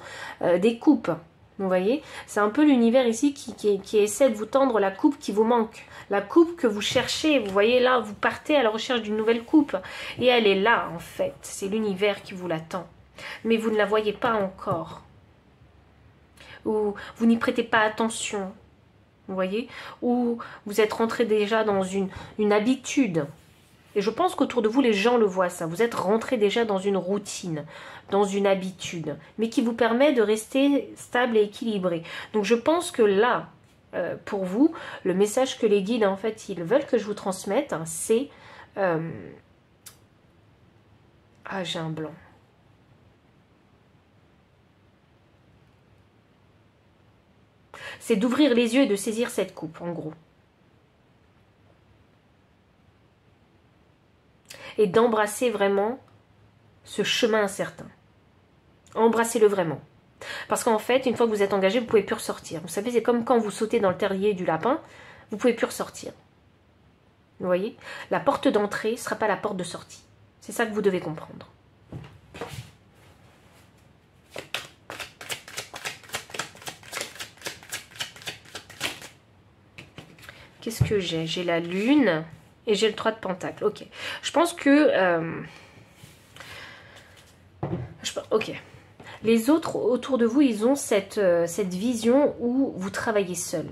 des coupes. Vous voyez, c'est un peu l'univers ici qui essaie de vous tendre la coupe qui vous manque. La coupe que vous cherchez, vous voyez là, vous partez à la recherche d'une nouvelle coupe. Et elle est là en fait, c'est l'univers qui vous l'attend. Mais vous ne la voyez pas encore. Ou vous n'y prêtez pas attention. Vous voyez, ou vous êtes rentré déjà dans une habitude. Et je pense qu'autour de vous, les gens le voient ça. Vous êtes rentré déjà dans une routine, dans une habitude, mais qui vous permet de rester stable et équilibré. Donc je pense que là, pour vous, le message que les guides, en fait, ils veulent que je vous transmette, hein, c'est... Ah, j'ai un blanc. C'est d'ouvrir les yeux et de saisir cette coupe, en gros. Et d'embrasser vraiment ce chemin incertain. Embrassez-le vraiment. Parce qu'en fait, une fois que vous êtes engagé, vous ne pouvez plus ressortir. Vous savez, c'est comme quand vous sautez dans le terrier du lapin, vous ne pouvez plus ressortir. Vous voyez? La porte d'entrée ne sera pas la porte de sortie. C'est ça que vous devez comprendre. Qu'est-ce que j'ai? J'ai la lune et j'ai le 3 de pentacle. Ok. Je pense que... ok. Les autres autour de vous, ils ont cette vision où vous travaillez seul.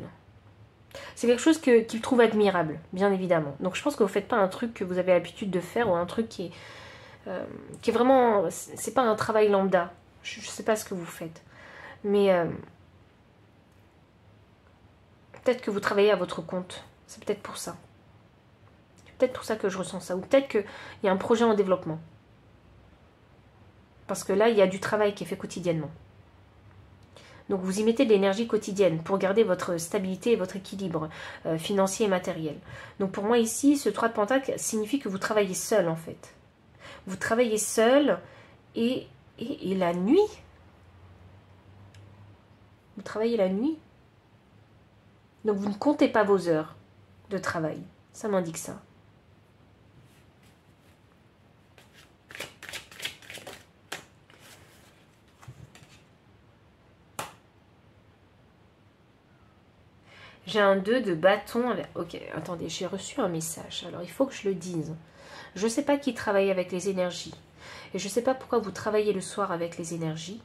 C'est quelque chose qu'il trouve admirable, bien évidemment. Donc je pense que vous ne faites pas un truc que vous avez l'habitude de faire ou un truc qui est vraiment... C'est pas un travail lambda. Je ne sais pas ce que vous faites. Mais peut-être que vous travaillez à votre compte. C'est peut-être pour ça. C'est peut-être pour ça que je ressens ça. Ou peut-être qu'il y a un projet en développement. Parce que là, il y a du travail qui est fait quotidiennement. Donc vous y mettez de l'énergie quotidienne pour garder votre stabilité et votre équilibre financier et matériel. Donc pour moi ici, ce 3 de Pentacle signifie que vous travaillez seul en fait. Vous travaillez seul et la nuit. Vous travaillez la nuit. Donc vous ne comptez pas vos heures de travail. Ça m'indique ça. J'ai un 2 de bâton. Ok, attendez, j'ai reçu un message. Alors, il faut que je le dise. Je ne sais pas qui travaille avec les énergies. Et je ne sais pas pourquoi vous travaillez le soir avec les énergies.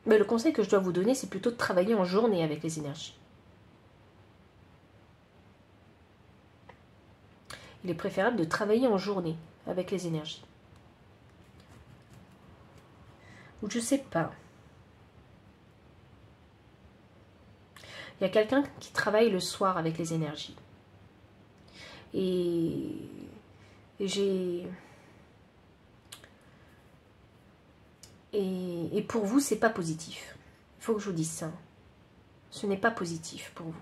Mais le conseil que je dois vous donner, c'est plutôt de travailler en journée avec les énergies. Il est préférable de travailler en journée avec les énergies. Ou je ne sais pas. Il y a quelqu'un qui travaille le soir avec les énergies. Et pour vous, c'est pas positif. Il faut que je vous dise ça. Ce n'est pas positif pour vous.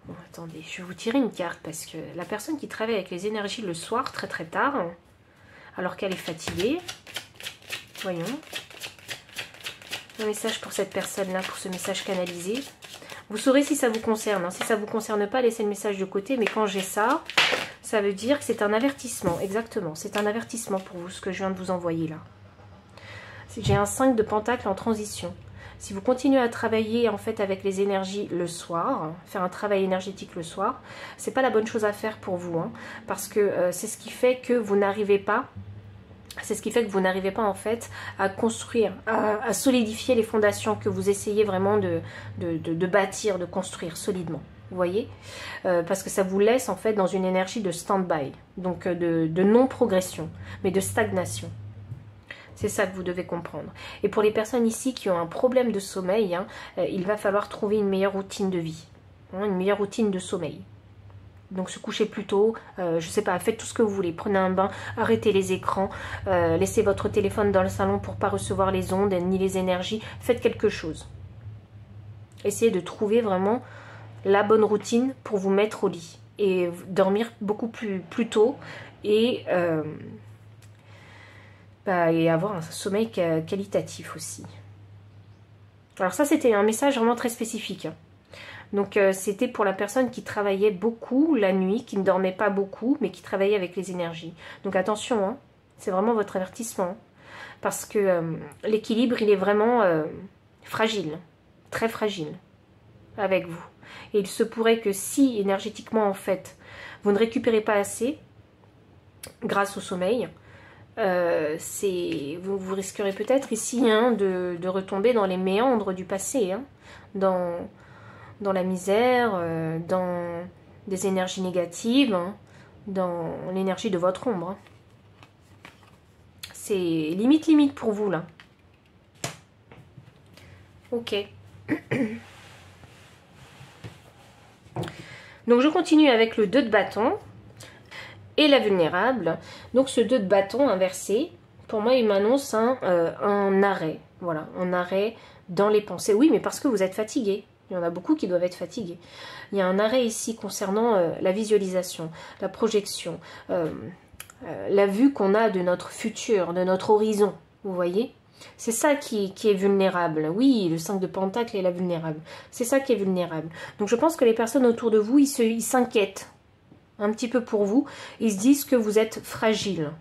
Bon, attendez, je vais vous tirer une carte parce que la personne qui travaille avec les énergies le soir, très très tard, alors qu'elle est fatiguée, voyons. Un message pour cette personne-là, pour ce message canalisé. Vous saurez si ça vous concerne. Hein. Si ça ne vous concerne pas, laissez le message de côté. Mais quand j'ai ça, ça veut dire que c'est un avertissement. Exactement, c'est un avertissement pour vous, ce que je viens de vous envoyer là. J'ai un 5 de Pentacle en transition. Si vous continuez à travailler en fait avec les énergies le soir, faire un travail énergétique le soir, c'est pas la bonne chose à faire pour vous. Hein, parce que c'est ce qui fait que vous n'arrivez pas... C'est ce qui fait que vous n'arrivez pas en fait à construire, à solidifier les fondations que vous essayez vraiment de bâtir, de construire solidement. Vous voyez, parce que ça vous laisse en fait dans une énergie de stand-by, donc de non-progression, mais de stagnation. C'est ça que vous devez comprendre. Et pour les personnes ici qui ont un problème de sommeil, hein, il va falloir trouver une meilleure routine de vie, hein, une meilleure routine de sommeil. Donc se coucher plus tôt, je sais pas, faites tout ce que vous voulez, prenez un bain, arrêtez les écrans, laissez votre téléphone dans le salon pour pas recevoir les ondes ni les énergies, faites quelque chose. Essayez de trouver vraiment la bonne routine pour vous mettre au lit et dormir beaucoup plus tôt et avoir un sommeil qualitatif aussi. Alors ça c'était un message vraiment très spécifique. Donc c'était pour la personne qui travaillait beaucoup la nuit, qui ne dormait pas beaucoup, mais qui travaillait avec les énergies. Donc attention, hein, c'est vraiment votre avertissement. Parce que l'équilibre, il est vraiment fragile, très fragile avec vous. Et il se pourrait que si énergétiquement, en fait, vous ne récupérez pas assez, grâce au sommeil, vous risquerez peut-être ici hein, de retomber dans les méandres du passé, hein, dans la misère, dans des énergies négatives, hein, dans l'énergie de votre ombre. Hein. C'est limite pour vous, là. Ok. Donc, je continue avec le 2 de bâton et la vulnérable. Donc, ce 2 de bâton inversé, pour moi, il m'annonce un arrêt. Voilà, un arrêt dans les pensées. Oui, mais parce que vous êtes fatigué. Il y en a beaucoup qui doivent être fatigués. Il y a un arrêt ici concernant la visualisation, la projection, la vue qu'on a de notre futur, de notre horizon. Vous voyez? C'est ça qui est vulnérable. Oui, le 5 de Pentacle est la vulnérable. C'est ça qui est vulnérable. Donc je pense que les personnes autour de vous, ils s'inquiètent un petit peu pour vous. Ils se disent que vous êtes fragile.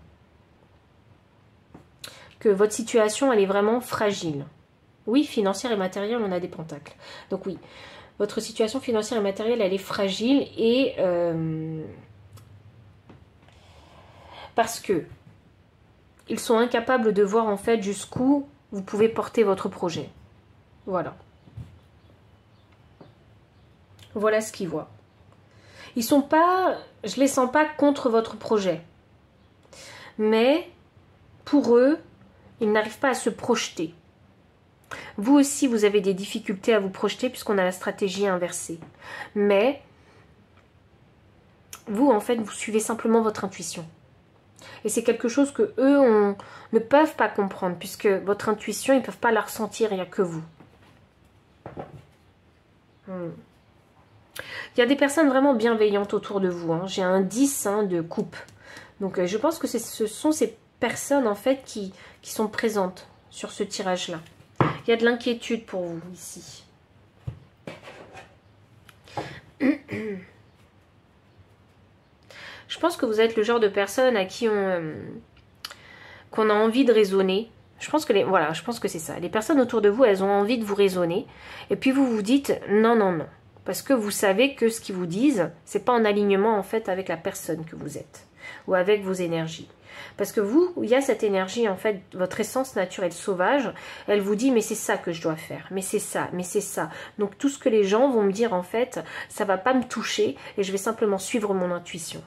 Que votre situation, elle est vraiment fragile. Oui, financière et matérielle, on a des pentacles. Donc oui, votre situation financière et matérielle, elle est fragile et parce que ils sont incapables de voir en fait jusqu'où vous pouvez porter votre projet. Voilà. Voilà ce qu'ils voient. Ils sont pas, je les sens pas contre votre projet. Mais pour eux, ils n'arrivent pas à se projeter. Vous aussi, vous avez des difficultés à vous projeter puisqu'on a la stratégie inversée. Mais vous, en fait, vous suivez simplement votre intuition. Et c'est quelque chose que eux ne peuvent pas comprendre puisque votre intuition, ils ne peuvent pas la ressentir, il n'y a que vous. Il y a des personnes vraiment bienveillantes autour de vous. Hein. J'ai un 10 de coupe. Donc je pense que ce sont ces personnes en fait qui sont présentes sur ce tirage-là. Il y a de l'inquiétude pour vous ici. Je pense que vous êtes le genre de personne à qui qu'on a envie de raisonner. Je pense que je pense que c'est ça. Les personnes autour de vous, elles ont envie de vous raisonner. Et puis vous vous dites non, non, non. Parce que vous savez que ce qu'ils vous disent, c'est pas en alignement en fait avec la personne que vous êtes. Ou avec vos énergies. Parce que vous, il y a cette énergie, en fait, votre essence naturelle sauvage, elle vous dit, mais c'est ça que je dois faire, mais c'est ça, mais c'est ça. Donc tout ce que les gens vont me dire, en fait, ça va pas me toucher et je vais simplement suivre mon intuition.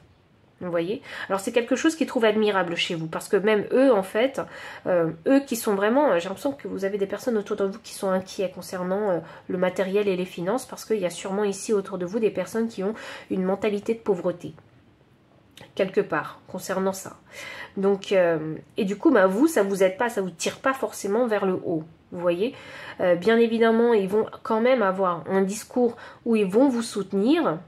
Vous voyez? Alors c'est quelque chose qu'ils trouvent admirable chez vous, parce que même eux, en fait, eux qui sont vraiment, j'ai l'impression que vous avez des personnes autour de vous qui sont inquiets concernant le matériel et les finances, parce qu'il y a sûrement ici autour de vous des personnes qui ont une mentalité de pauvreté. Quelque part, concernant ça. Donc, et du coup, bah, vous, ça vous aide pas, ça vous tire pas forcément vers le haut. Vous voyez, bien évidemment, ils vont quand même avoir un discours où ils vont vous soutenir,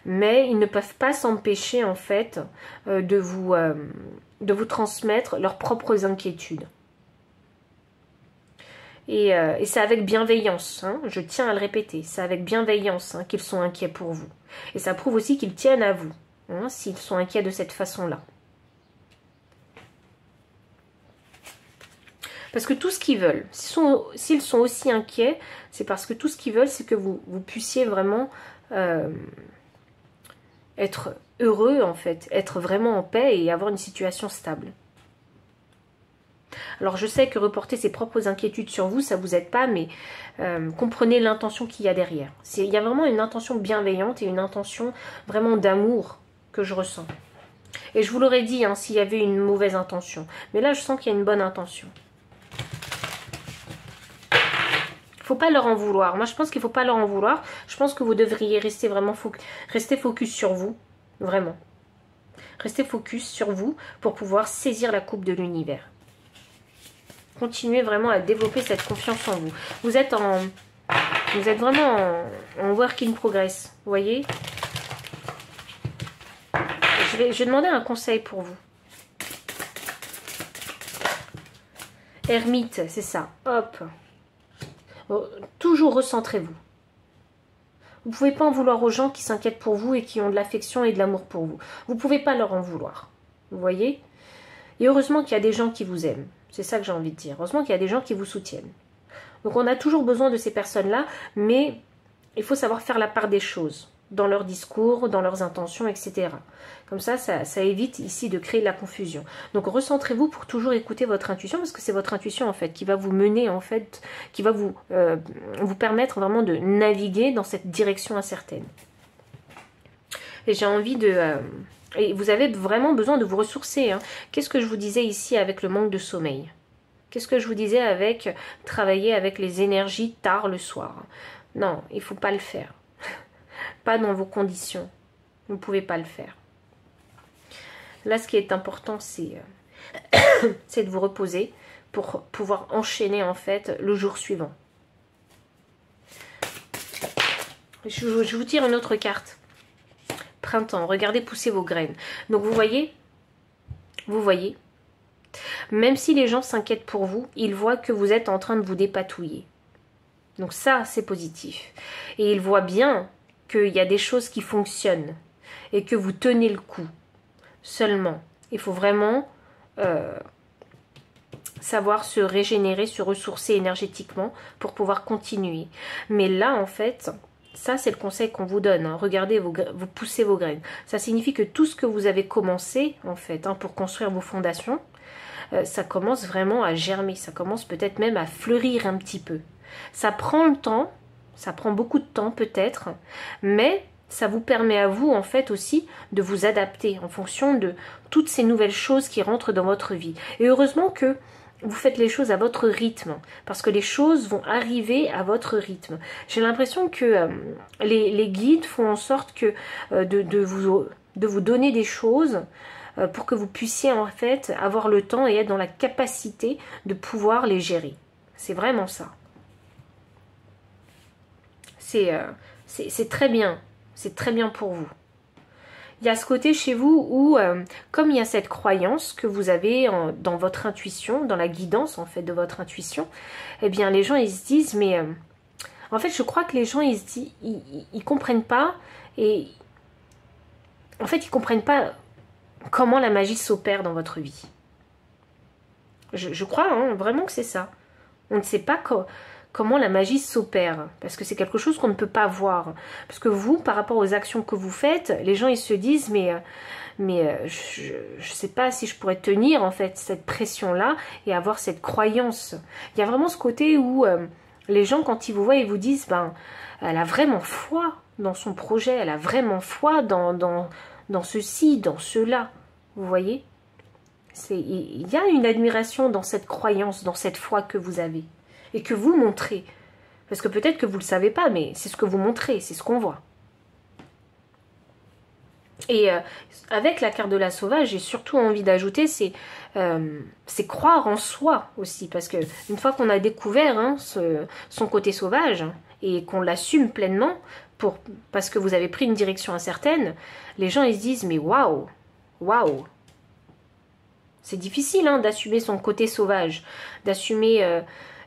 mais ils ne peuvent pas s'empêcher, en fait, de vous transmettre leurs propres inquiétudes. Et c'est avec bienveillance, hein, je tiens à le répéter, c'est avec bienveillance hein, qu'ils sont inquiets pour vous. Et ça prouve aussi qu'ils tiennent à vous. Hein, s'ils sont inquiets de cette façon-là. Parce que tout ce qu'ils veulent, s'ils sont aussi inquiets, c'est parce que tout ce qu'ils veulent, c'est que vous puissiez vraiment être heureux, en fait, être vraiment en paix et avoir une situation stable. Alors je sais que reporter ses propres inquiétudes sur vous, ça ne vous aide pas, mais comprenez l'intention qu'il y a derrière. Il y a vraiment une intention bienveillante et une intention vraiment d'amour que je ressens. Et je vous l'aurais dit hein, s'il y avait une mauvaise intention. Mais là, je sens qu'il y a une bonne intention. Il ne faut pas leur en vouloir. Moi, je pense qu'il ne faut pas leur en vouloir. Je pense que vous devriez rester vraiment rester focus sur vous. Vraiment. Restez focus sur vous pour pouvoir saisir la coupe de l'univers. Continuez vraiment à développer cette confiance en vous. Vous êtes vraiment en work in progress. Vous voyez ? Je vais demander un conseil pour vous. Ermite, c'est ça. Hop. Toujours recentrez-vous. Vous ne pouvez pas en vouloir aux gens qui s'inquiètent pour vous et qui ont de l'affection et de l'amour pour vous. Vous ne pouvez pas leur en vouloir. Vous voyez? Et heureusement qu'il y a des gens qui vous aiment. C'est ça que j'ai envie de dire. Heureusement qu'il y a des gens qui vous soutiennent. Donc on a toujours besoin de ces personnes-là, mais il faut savoir faire la part des choses. Dans leur discours, dans leurs intentions, etc. Comme ça évite ici de créer de la confusion. Donc recentrez-vous pour toujours écouter votre intuition, parce que c'est votre intuition en fait qui va vous mener en fait, qui va vous permettre vraiment de naviguer dans cette direction incertaine. Et j'ai envie de... et vous avez vraiment besoin de vous ressourcer. Hein. Qu'est-ce que je vous disais ici avec le manque de sommeil? Qu'est-ce que je vous disais avec travailler avec les énergies tard le soir? Non, il ne faut pas le faire. Pas dans vos conditions. Vous ne pouvez pas le faire. Là, ce qui est important, c'est de vous reposer pour pouvoir enchaîner, en fait, le jour suivant. Je vous tire une autre carte. Printemps. Regardez pousser vos graines. Donc, vous voyez, même si les gens s'inquiètent pour vous, ils voient que vous êtes en train de vous dépatouiller. Donc ça, c'est positif. Et ils voient bien qu'il y a des choses qui fonctionnent et que vous tenez le coup. Seulement, il faut vraiment savoir se régénérer, se ressourcer énergétiquement pour pouvoir continuer. Mais là, en fait, ça c'est le conseil qu'on vous donne. Hein. Regardez, vous poussez vos graines. Ça signifie que tout ce que vous avez commencé, en fait, hein, pour construire vos fondations, ça commence vraiment à germer. Ça commence peut-être même à fleurir un petit peu. Ça prend le temps, ça prend beaucoup de temps peut-être, mais ça vous permet à vous en fait aussi de vous adapter en fonction de toutes ces nouvelles choses qui rentrent dans votre vie. Et heureusement que vous faites les choses à votre rythme, parce que les choses vont arriver à votre rythme. J'ai l'impression que les guides font en sorte que de vous donner des choses pour que vous puissiez en fait avoir le temps et être dans la capacité de pouvoir les gérer. C'est vraiment ça. C'est très bien. C'est très bien pour vous. Il y a ce côté chez vous où, comme il y a cette croyance que vous avez dans votre intuition, dans la guidance en fait de votre intuition, eh bien les gens ils se disent, mais en fait je crois que les gens ils comprennent pas, et en fait ils comprennent pas comment la magie s'opère dans votre vie. Je crois vraiment que c'est ça. On ne sait pas comment la magie s'opère, parce que c'est quelque chose qu'on ne peut pas voir. Parce que vous, par rapport aux actions que vous faites, les gens ils se disent mais je ne sais pas si je pourrais tenir en fait cette pression-là et avoir cette croyance. Il y a vraiment ce côté où les gens quand ils vous voient, ils vous disent ben elle a vraiment foi dans son projet, elle a vraiment foi dans ceci, dans cela. Vous voyez? Il y a une admiration dans cette croyance, dans cette foi que vous avez. Et que vous montrez. Parce que peut-être que vous ne le savez pas, mais c'est ce que vous montrez, c'est ce qu'on voit. Et avec la carte de la sauvage, j'ai surtout envie d'ajouter, c'est croire en soi aussi. Parce que une fois qu'on a découvert son côté sauvage, et qu'on l'assume pleinement, parce que vous avez pris une direction incertaine, les gens ils se disent, mais waouh, waouh. C'est difficile d'assumer son côté sauvage, d'assumer...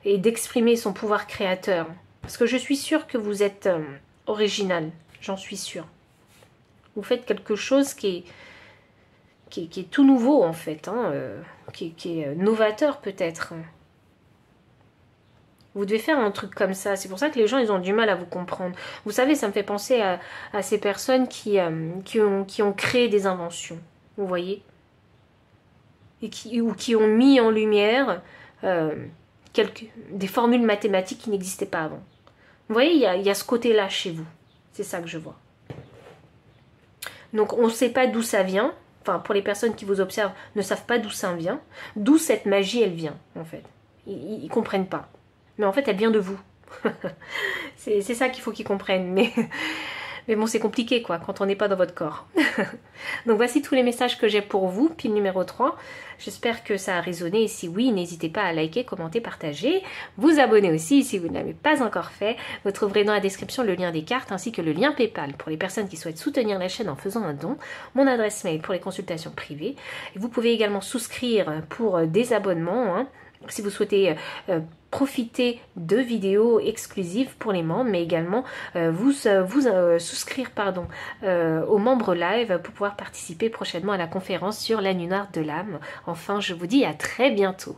et d'exprimer son pouvoir créateur. Parce que je suis sûre que vous êtes original, j'en suis sûre. Vous faites quelque chose qui est tout nouveau en fait, qui est novateur peut-être. Vous devez faire un truc comme ça, c'est pour ça que les gens ils ont du mal à vous comprendre. Vous savez, ça me fait penser à ces personnes qui ont créé des inventions, vous voyez, et qui ont mis en lumière... des formules mathématiques qui n'existaient pas avant. Vous voyez, il y a ce côté-là chez vous. C'est ça que je vois. Donc, on ne sait pas d'où ça vient. Enfin, pour les personnes qui vous observent, ne savent pas d'où ça vient. D'où cette magie, elle vient, en fait. Ils ne comprennent pas. Mais en fait, elle vient de vous. C'est ça qu'il faut qu'ils comprennent. Mais bon, c'est compliqué, quoi, quand on n'est pas dans votre corps. Donc, voici tous les messages que j'ai pour vous, pile numéro 3. J'espère que ça a résonné. Et si oui, n'hésitez pas à liker, commenter, partager. Vous abonner aussi si vous ne l'avez pas encore fait. Vous trouverez dans la description le lien des cartes ainsi que le lien PayPal pour les personnes qui souhaitent soutenir la chaîne en faisant un don. Mon adresse mail pour les consultations privées. Et vous pouvez également souscrire pour des abonnements, si vous souhaitez profiter de vidéos exclusives pour les membres, mais également vous souscrire aux membres live pour pouvoir participer prochainement à la conférence sur la nuit noire de l'âme. Enfin, je vous dis à très bientôt.